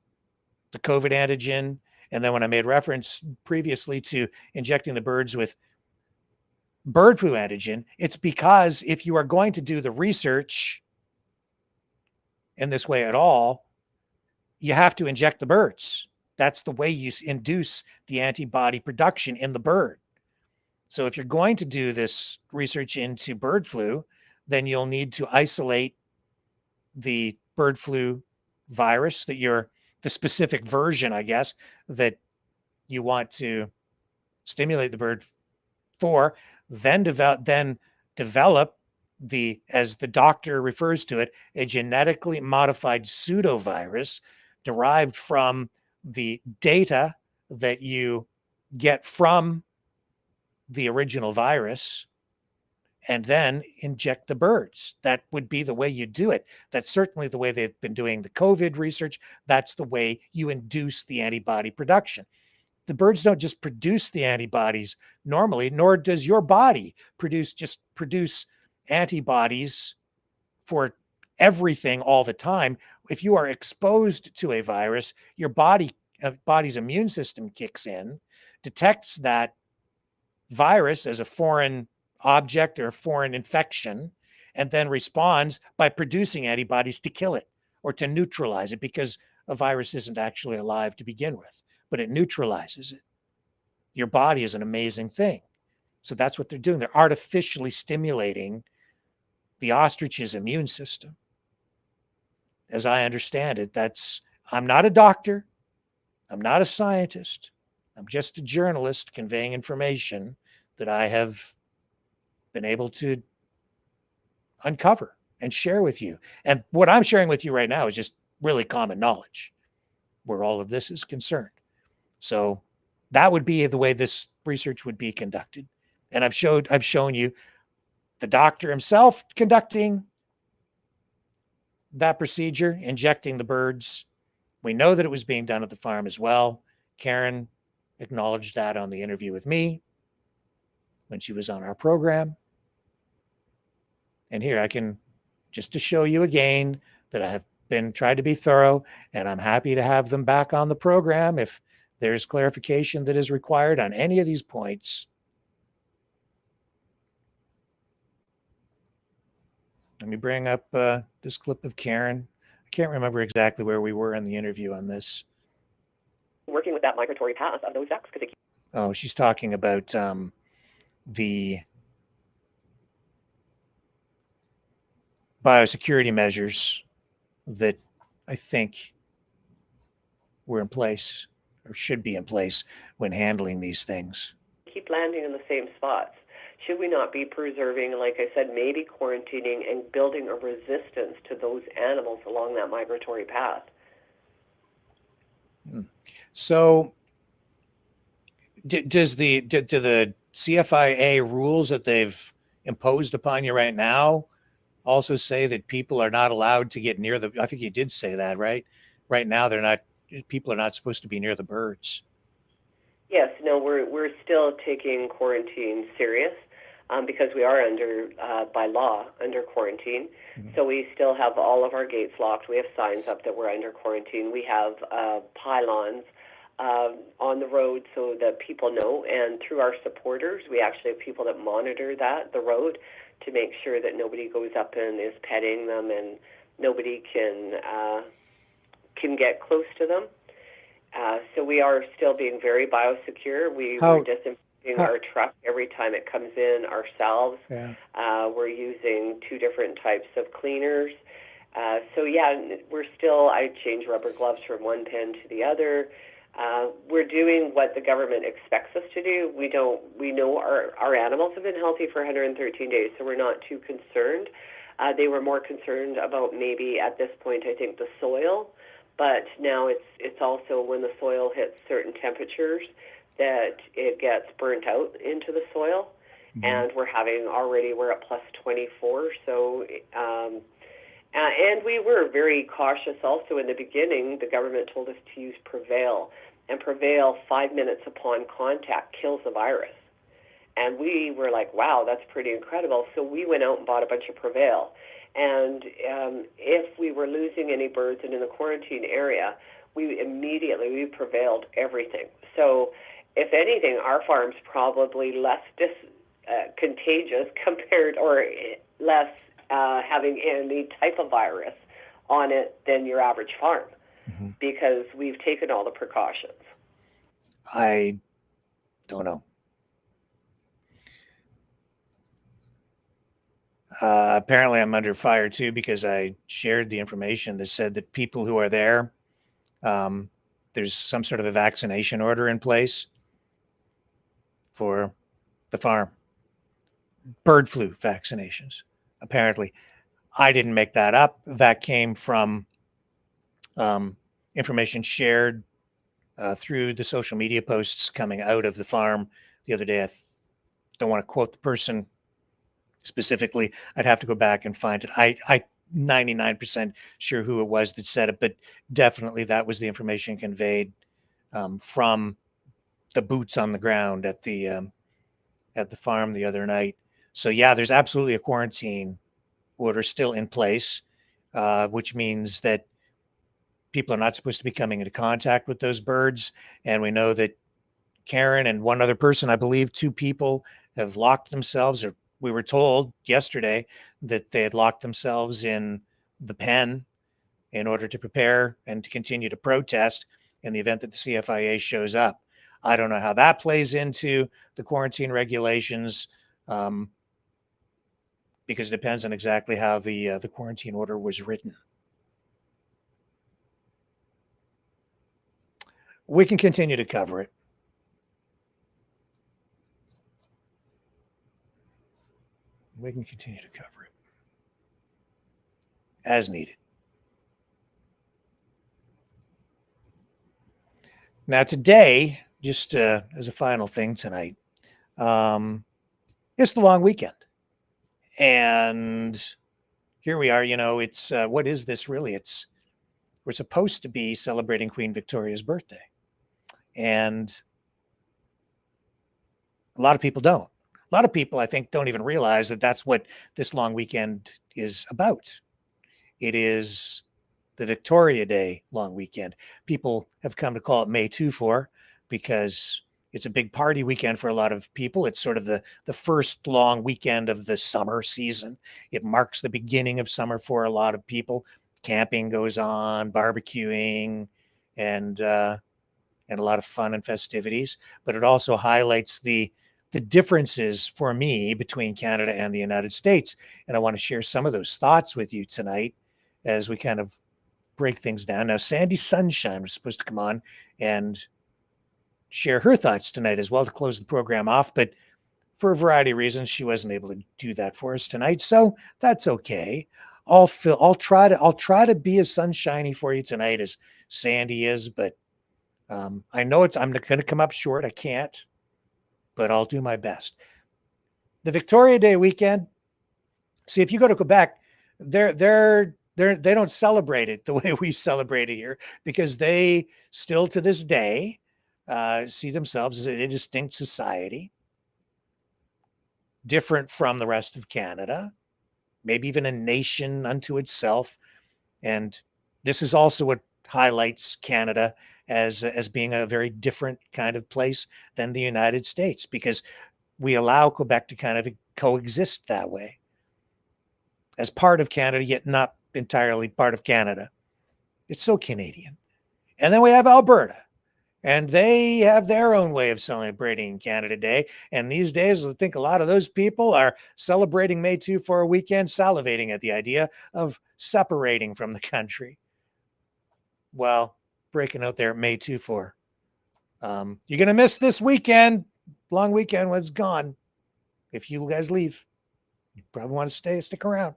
the COVID antigen, and then when I made reference previously to injecting the birds with bird flu antigen, it's because if you are going to do the research in this way at all, you have to inject the birds. That's the way you induce the antibody production in the bird. So if you're going to do this research into bird flu, then you'll need to isolate the bird flu virus the specific version, I guess, that you want to stimulate the bird for, then develop the, as the doctor refers to it, a genetically modified pseudovirus derived from the data that you get from the original virus, and then inject the birds. That would be the way you do it. That's certainly the way they've been doing the COVID research. That's the way you induce the antibody production. The birds don't just produce the antibodies normally, nor does your body produce antibodies for everything all the time. If you are exposed to a virus, your body's immune system kicks in, detects that virus as a foreign object or a foreign infection, and then responds by producing antibodies to kill it or to neutralize it, because a virus isn't actually alive to begin with, but it neutralizes it. Your body is an amazing thing. So that's what they're doing. They're artificially stimulating the ostrich's immune system. As I understand it, I'm not a doctor. I'm not a scientist. I'm just a journalist conveying information that I have been able to uncover and share with you. And what I'm sharing with you right now is just really common knowledge where all of this is concerned. So that would be the way this research would be conducted. And I've shown you the doctor himself conducting that procedure, injecting the birds. We know that it was being done at the farm as well. Karen acknowledged that on the interview with me when she was on our program. And here I can, just to show you again that I have tried to be thorough, and I'm happy to have them back on the program if there's clarification that is required on any of these points. Let me bring up this clip of Karen. I can't remember exactly where we were in the interview on this. Working with that migratory path of those ducks. Oh, she's talking about the biosecurity measures that I think were in place or should be in place when handling these things. Keep landing in the same spots. Should we not be preserving, like I said, maybe quarantining and building a resistance to those animals along that migratory path? So do the CFIA rules that they've imposed upon you right now also say that people are not allowed to get near I think you did say that, right? Right now, people are not supposed to be near the birds. Yes, no, we're still taking quarantine serious because we are by law, under quarantine. Mm-hmm. So we still have all of our gates locked. We have signs up that we're under quarantine. We have pylons on the road so that people know. And through our supporters, we actually have people that monitor the road, to make sure that nobody goes up and is petting them and nobody can get close to them. So we are still being very biosecure. We're disinfecting our truck every time it comes in ourselves. Yeah. We're using 2 different types of cleaners. I change rubber gloves from one pen to the other. We're doing what the government expects us to do. We know our animals have been healthy for 113 days, so we're not too concerned. They were more concerned about maybe at this point, I think, the soil, but now it's also when the soil hits certain temperatures that it gets burnt out into the soil, and we're at plus 24, so. And we were very cautious also in the beginning. The government told us to use Prevail, and Prevail 5 minutes upon contact kills the virus. And we were like, wow, that's pretty incredible. So we went out and bought a bunch of Prevail. And if we were losing any birds and in the quarantine area, we prevailed everything. So if anything, our farm's probably less contagious compared, or less having any type of virus on it than your average farm, because we've taken all the precautions. I don't know. Apparently I'm under fire too, because I shared the information that said that people who are there, there's some sort of a vaccination order in place for the farm. Bird flu vaccinations, apparently. I didn't make that up. That came from information shared through the social media posts coming out of the farm the other day. I don't want to quote the person specifically. I'd have to go back and find it. I 99% sure who it was that said it, but definitely that was the information conveyed from the boots on the ground at the farm the other night. So yeah, there's absolutely a quarantine order still in place, which means that people are not supposed to be coming into contact with those birds. And we know that Karen and one other person, I believe 2 people, have locked themselves, or we were told yesterday that they had locked themselves in the pen in order to prepare and to continue to protest in the event that the CFIA shows up. I don't know how that plays into the quarantine regulations, because it depends on exactly how the quarantine order was written. We can continue to cover it. We can continue to cover it as needed. Now today, just as a final thing tonight, it's the long weekend. And here we are, it's, what is this really? We're supposed to be celebrating Queen Victoria's birthday. And a lot of people don't. A lot of people, I think, don't even realize that that's what this long weekend is about. It is the Victoria Day long weekend. People have come to call it May 2-4 because it's a big party weekend for a lot of people. It's sort of the first long weekend of the summer season. It marks the beginning of summer for a lot of people. Camping goes on, barbecuing, and a lot of fun and festivities. But it also highlights the the differences for me between Canada and the United States. And I want to share some of those thoughts with you tonight as we kind of break things down. Now, Sandy Sunshine was supposed to come on and share her thoughts tonight as well to close the program off, but for a variety of reasons, she wasn't able to do that for us tonight. So that's okay. I'll try to be as sunshiny for you tonight as Sandy is, but I know I'm going to come up short. I can't, but I'll do my best. The Victoria Day weekend. See, if you go to Quebec, they don't celebrate it the way we celebrate it here, because they still to this day see themselves as a distinct society, different from the rest of Canada, maybe even a nation unto itself. And this is also what highlights Canada as being a very different kind of place than the United States, because we allow Quebec to kind of coexist that way as part of Canada, yet not entirely part of Canada. It's so Canadian. And then we have Alberta, and they have their own way of celebrating Canada Day. And these days, I think a lot of those people are celebrating May 2 for a weekend, salivating at the idea of separating from the country. Well, breaking out there at May 2 for. You're going to miss this weekend. Long weekend was gone. If you guys leave, you probably want to stick around.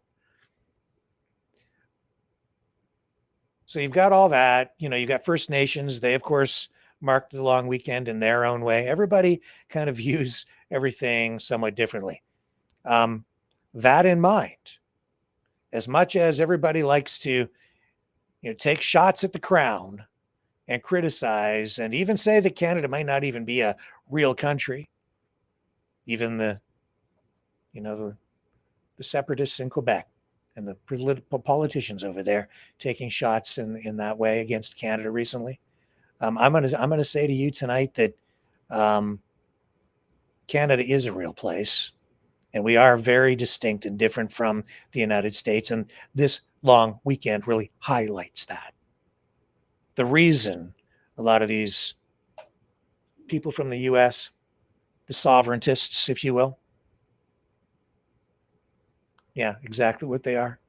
So you've got all that. You've got First Nations. They, of course, mark the long weekend in their own way. Everybody kind of views everything somewhat differently. That in mind, as much as everybody likes to take shots at the Crown and criticize and even say that Canada might not even be a real country, even the separatists in Quebec and the political politicians over there taking shots in that way against Canada recently. I'm gonna say to you tonight that Canada is a real place, and we are very distinct and different from the United States. And this long weekend really highlights that. The reason a lot of these people from the U.S., the sovereigntists, if you will, yeah, exactly what they are.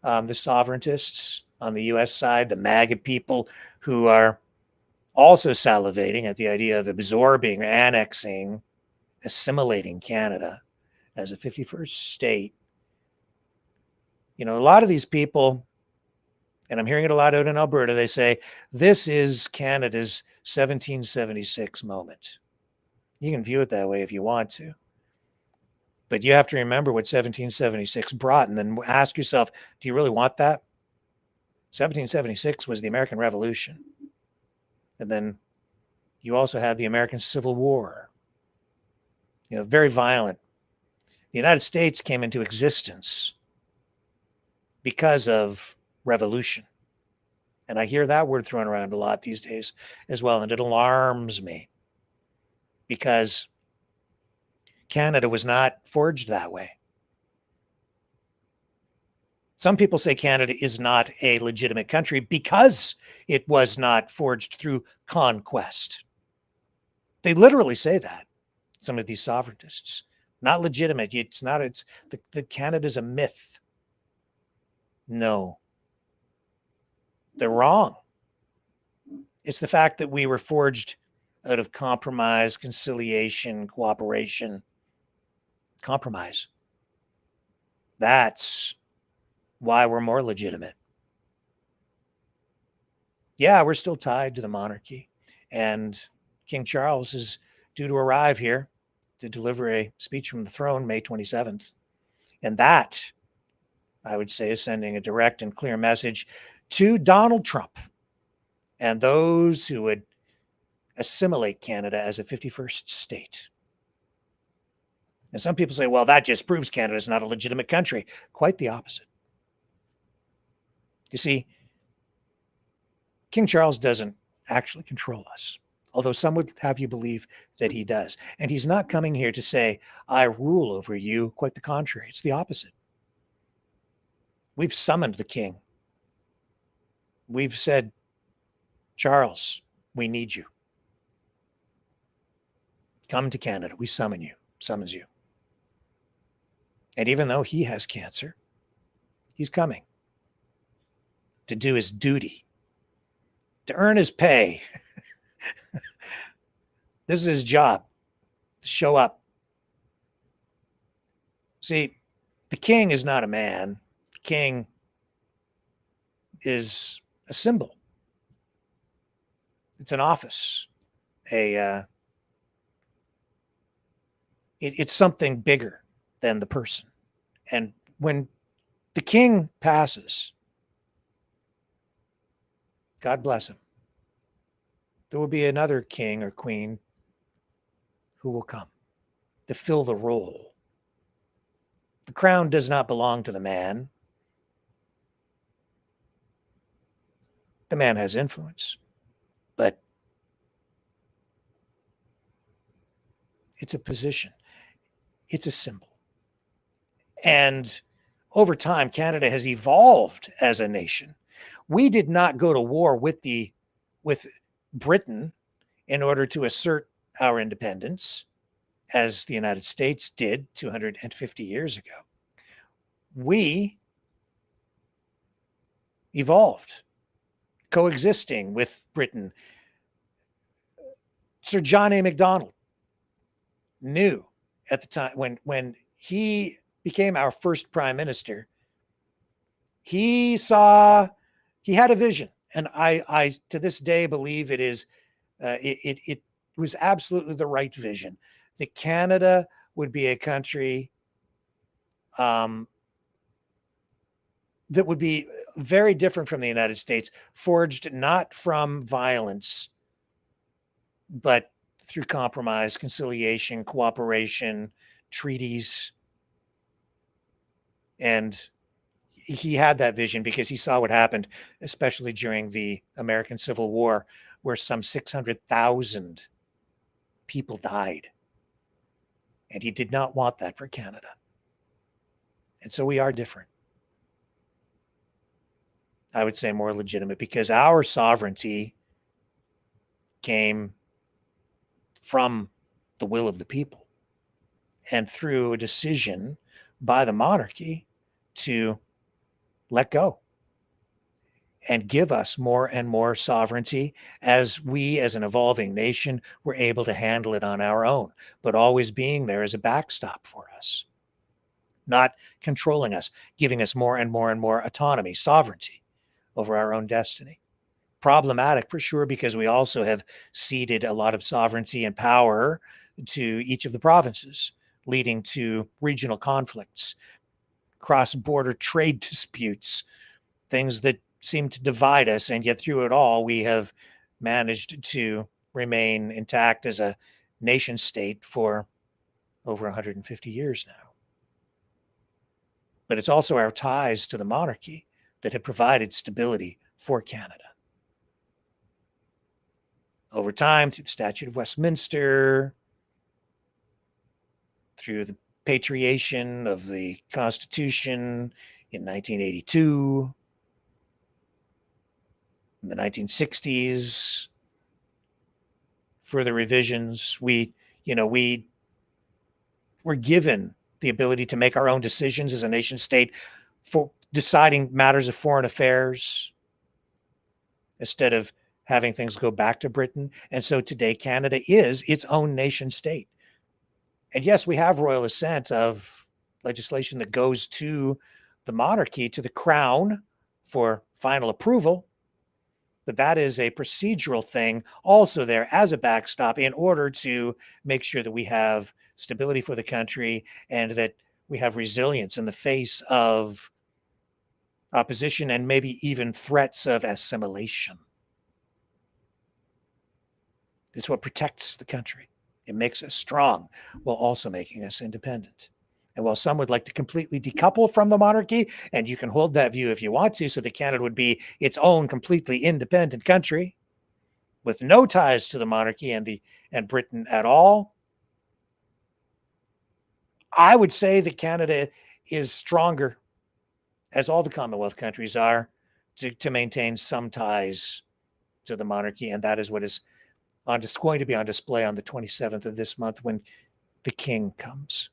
The sovereigntists on the U.S. side, the MAGA people who are also salivating at the idea of absorbing, annexing, assimilating Canada as a 51st state. A lot of these people, and I'm hearing it a lot out in Alberta, they say, this is Canada's 1776 moment. You can view it that way if you want to. But you have to remember what 1776 brought, and then ask yourself, do you really want that? 1776 was the American Revolution. And then you also had the American Civil War. Very violent. The United States came into existence because of revolution. And I hear that word thrown around a lot these days as well, and it alarms me, because Canada was not forged that way. Some people say Canada is not a legitimate country because it was not forged through conquest. They literally say that, some of these sovereigntists. Not legitimate. The Canada's a myth. No. They're wrong. It's the fact that we were forged out of compromise, conciliation, cooperation. Compromise. That's why we're more legitimate. Yeah, we're still tied to the monarchy, and King Charles is due to arrive here to deliver a speech from the throne May 27th. And that, I would say, is sending a direct and clear message to Donald Trump and those who would assimilate Canada as a 51st state. And some people say, well, that just proves Canada is not a legitimate country. Quite the opposite. You see, King Charles doesn't actually control us, although some would have you believe that he does. And he's not coming here to say, I rule over you. Quite the contrary. It's the opposite. We've summoned the king. We've said, Charles, we need you. Come to Canada. We summon you. summons you. And even though he has cancer, he's coming to do his duty, to earn his pay. This is his job, to show up. See, the king is not a man. The king is a symbol. It's an office. It's something bigger than the person. And when the king passes, God bless him, there will be another king or queen who will come to fill the role. The crown does not belong to the man. The man has influence, but it's a position. It's a symbol. And over time, Canada has evolved as a nation. We did not go to war with Britain in order to assert our independence, as the United States did 250 years ago. We evolved, coexisting with Britain. Sir John A. Macdonald knew at the time when he became our first prime minister, he had a vision. And I to this day believe it was absolutely the right vision, that Canada would be a country that would be very different from the United States, forged not from violence, but through compromise, conciliation, cooperation, treaties. And he had that vision because he saw what happened, especially during the American Civil War, where some 600,000 people died. And he did not want that for Canada. And so we are different. I would say more legitimate, because our sovereignty came from the will of the people and through a decision by the monarchy to let go and give us more and more sovereignty as we, as an evolving nation, were able to handle it on our own, but always being there as a backstop for us, not controlling us, giving us more and more and more autonomy, sovereignty over our own destiny. Problematic for sure, because we also have ceded a lot of sovereignty and power to each of the provinces, leading to regional conflicts, cross-border trade disputes, things that seem to divide us. And yet through it all, we have managed to remain intact as a nation state for over 150 years now. But it's also our ties to the monarchy that have provided stability for Canada. Over time, through the Statute of Westminster, through the patriation of the Constitution in 1982, in the 1960s, further revisions, we were given the ability to make our own decisions as a nation state for deciding matters of foreign affairs instead of having things go back to Britain. And so today, Canada is its own nation state. And yes, we have royal assent of legislation that goes to the monarchy, to the crown, for final approval. But that is a procedural thing also there as a backstop in order to make sure that we have stability for the country and that we have resilience in the face of opposition and maybe even threats of assimilation. It's what protects the country. It makes us strong while also making us independent. And while some would like to completely decouple from the monarchy, and you can hold that view if you want to, so that Canada would be its own completely independent country with no ties to the monarchy and Britain at all, I would say that Canada is stronger, as all the Commonwealth countries are, to maintain some ties to the monarchy. And that is what is going to be on display on the 27th of this month, when the king comes.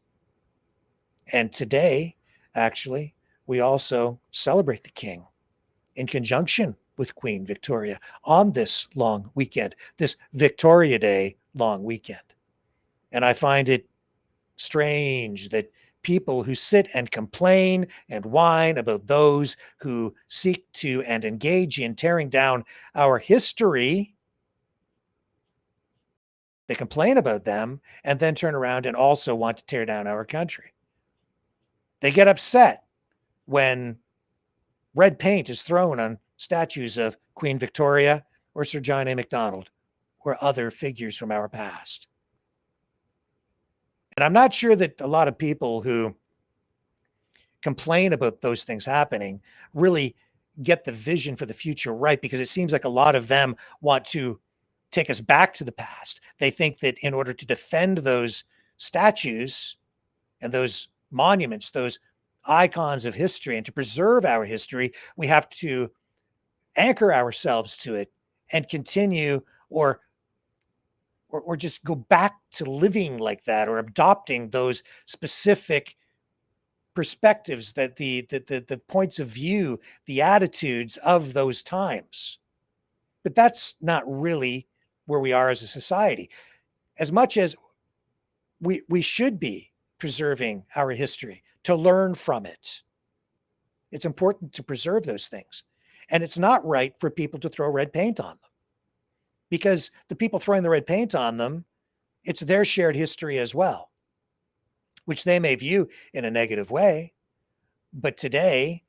And today, actually, we also celebrate the king in conjunction with Queen Victoria on this long weekend, this Victoria Day long weekend. And I find it strange that people who sit and complain and whine about those who seek to and engage in tearing down our history, they complain about them and then turn around and also want to tear down our country. They get upset when red paint is thrown on statues of Queen Victoria or Sir John A. Macdonald or other figures from our past. And I'm not sure that a lot of people who complain about those things happening really get the vision for the future right, because it seems like a lot of them want to take us back to the past. They think that in order to defend those statues and those monuments, those icons of history, and to preserve our history, we have to anchor ourselves to it and continue or just go back to living like that, or adopting those specific perspectives, that the points of view, the attitudes of those times. But that's not really where we are as a society. As much as we should be preserving our history to learn from it, it's important to preserve those things. And it's not right for people to throw red paint on them, because the people throwing the red paint on them, it's their shared history as well, which they may view in a negative way. But today,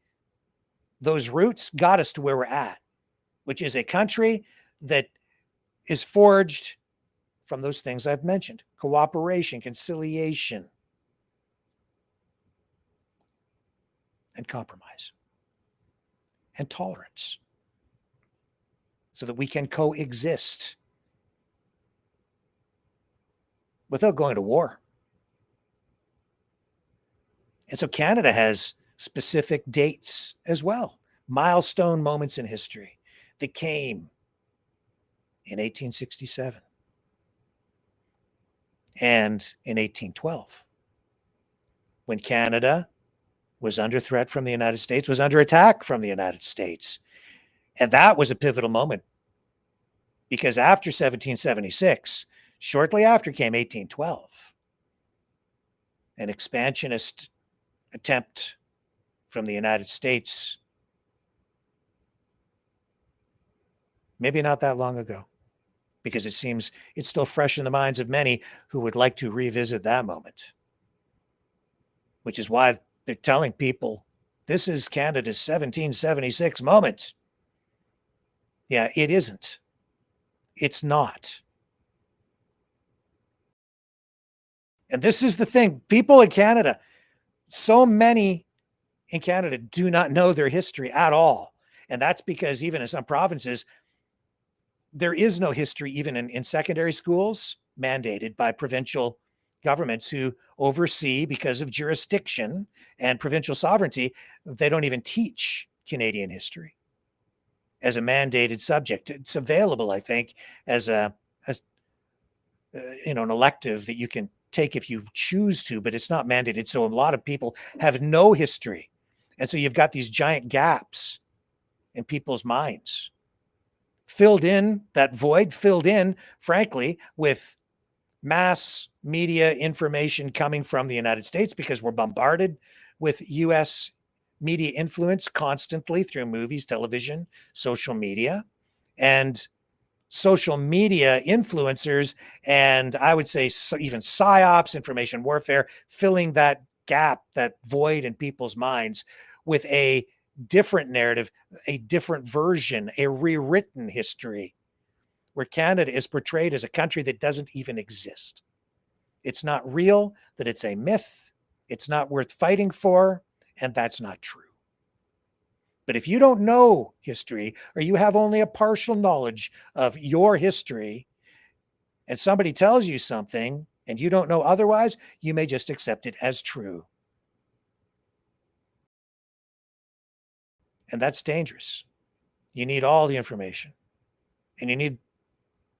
those roots got us to where we're at, which is a country that is forged from those things I've mentioned: cooperation, conciliation, and compromise, and tolerance, so that we can coexist without going to war. And so Canada has specific dates as well, milestone moments in history that came in 1867 and in 1812, when Canada was under threat from the United States, was under attack from the United States. And that was a pivotal moment, because after 1776, shortly after came 1812, an expansionist attempt from the United States, maybe not that long ago, because it seems it's still fresh in the minds of many who would like to revisit that moment, which is why they're telling people this is Canada's 1776 moment. Yeah, it isn't. It's not. And this is the thing. People in Canada, so many in Canada do not know their history at all. And that's because even in some provinces, there is no history even in secondary schools, mandated by provincial governments who oversee, because of jurisdiction and provincial sovereignty, they don't even teach Canadian history as a mandated subject. It's available, I think, as an elective that you can take if you choose to, but it's not mandated. So a lot of people have no history. And so you've got these giant gaps in people's minds, that void filled in, frankly, with mass media information coming from the United States, because we're bombarded with US media influence constantly through movies, television, social media, and social media influencers, and I would say even psyops, information warfare, filling that gap, that void in people's minds with a different narrative, a different version, a rewritten history, where Canada is portrayed as a country that doesn't even exist. It's not real, that it's a myth, it's not worth fighting for, and that's not true. But if you don't know history, or you have only a partial knowledge of your history, and somebody tells you something and you don't know otherwise, you may just accept it as true. And that's dangerous. You need all the information, and you need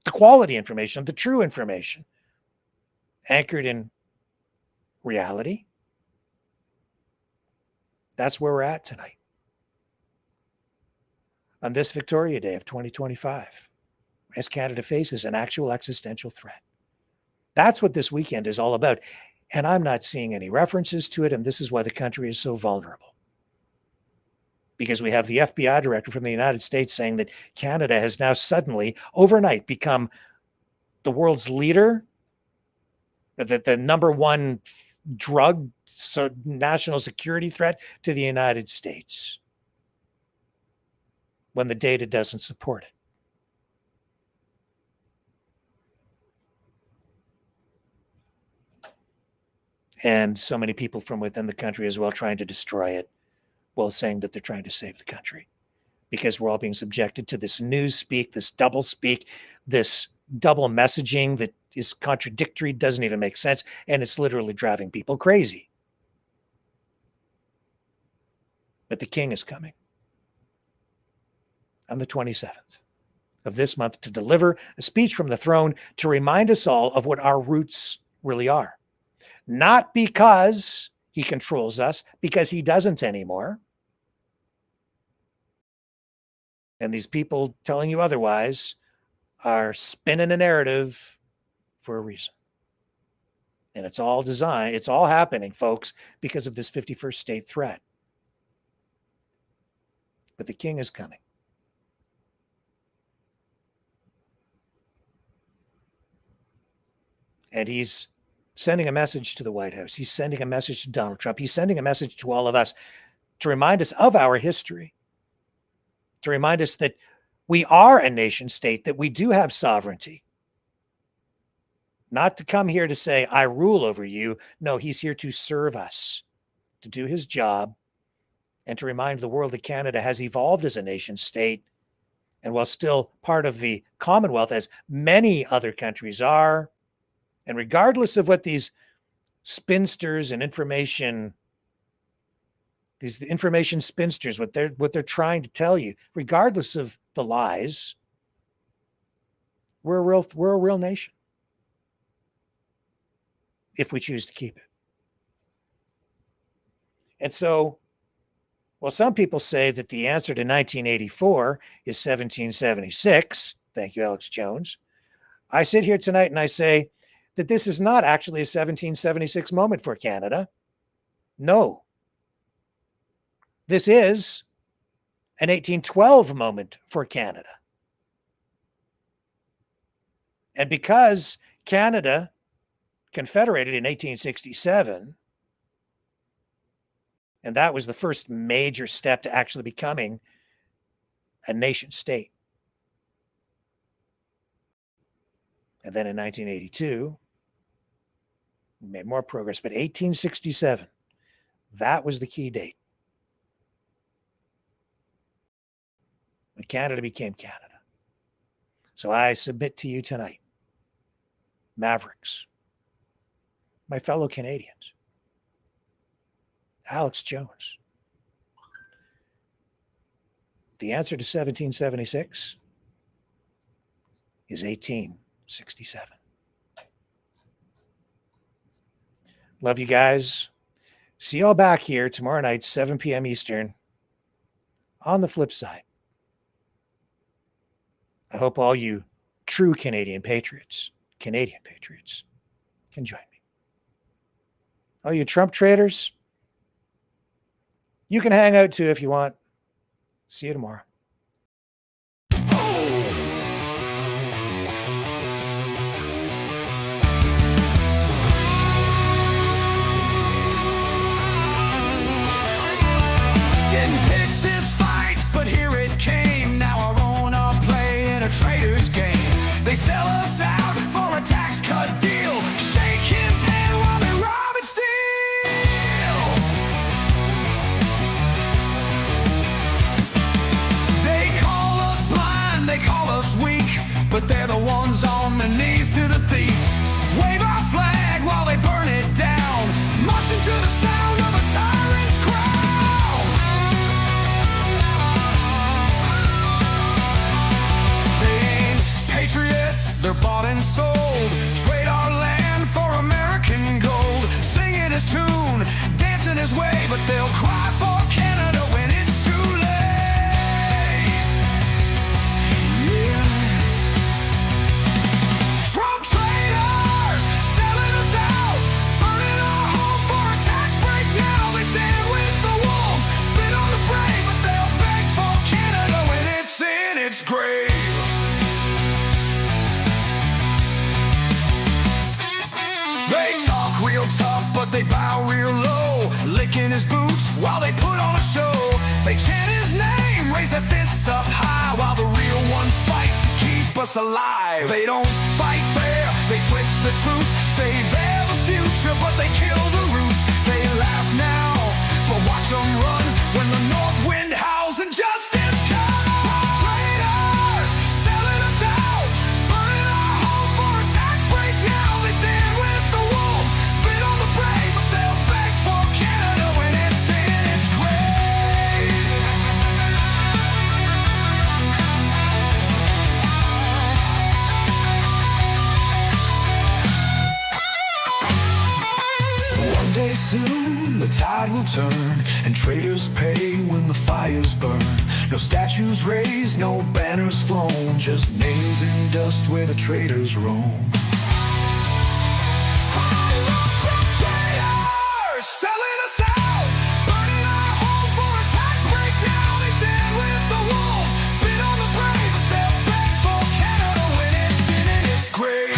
the quality information, the true information, anchored in reality. That's where we're at tonight. On this Victoria Day of 2025, as Canada faces an actual existential threat. That's what this weekend is all about. And I'm not seeing any references to it, and this is why the country is so vulnerable. Because we have the FBI director from the United States saying that Canada has now suddenly, overnight, become the world's leader, that the number one drug national security threat to the United States, when the data doesn't support it. And so many people from within the country as well trying to destroy it, while saying that they're trying to save the country. Because we're all being subjected to this news speak, this double speak, this double messaging that is contradictory, doesn't even make sense, and it's literally driving people crazy. But the king is coming on the 27th of this month to deliver a speech from the throne to remind us all of what our roots really are. Not because he controls us, because he doesn't anymore. And these people telling you otherwise are spinning a narrative for a reason. And it's all designed, it's all happening, folks, because of this 51st state threat. But the king is coming. And he's sending a message to the White House. He's sending a message to Donald Trump. He's sending a message to all of us to remind us of our history, to remind us that we are a nation state, that we do have sovereignty. Not to come here to say, I rule over you. No, he's here to serve us, to do his job, and to remind the world that Canada has evolved as a nation state. And while still part of the Commonwealth, as many other countries are, and regardless of what these spinsters and these information spinsters, what they're trying to tell you, regardless of the lies, we're a real nation if we choose to keep it. And so, well, some people say that the answer to 1984 is 1776. Thank you, Alex Jones. I sit here tonight and I say that this is not actually a 1776 moment for Canada. No. This is an 1812 moment for Canada. And because Canada confederated in 1867, and that was the first major step to actually becoming a nation state. And then in 1982, we made more progress, but 1867, that was the key date when Canada became Canada. So I submit to you tonight, Mavericks, my fellow Canadians, Alex Jones, the answer to 1776 is 1867. Love you guys. See y'all back here tomorrow night, 7 p.m. Eastern, on the flip side. I hope all you true Canadian patriots, can join me. All you Trump traitors, you can hang out too if you want. See you tomorrow. Didn't pick this fight, but here it came. Now I wanna play in a traitor's game. They sell us out for a tax cut deal. Shake his hand while they rob and steal. They call us blind, they call us weak, but they're the ones on their knees to the thief. Wave our flag while they burn it down, marching to the sound of a tyrant's cry. Patriots, they're bought and sold. Trade our land for American gold. Sing it but they bow real low, licking his boots while they put on a show. They chant his name, raise their fists up high, while the real ones fight to keep us alive. They don't fight fair, they twist the truth, say they're the future, but they kill the roots. They laugh now, but watch them run when the north wind howls and justice comes. Traitors, selling us out, burning our home for a tax break now. They stand with the wolves, spit on the brave, but they'll beg for Canada when it's in its grave. One day soon, the tide will turn, and traitors pay when the fires burn. No statues raised, no banners flown, just names in dust where the traitors roam. Traitors, selling us out, burning our home for a tax break now. They stand with the wolves, spit on the brave, but they'll beg for Canada when it's in its grave.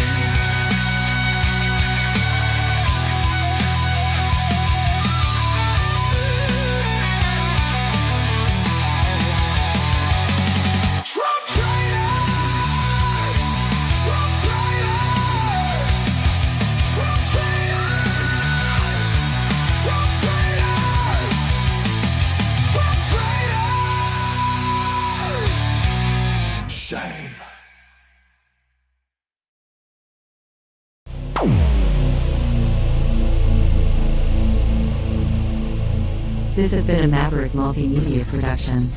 Shame. This has been a Maverick Multimedia production.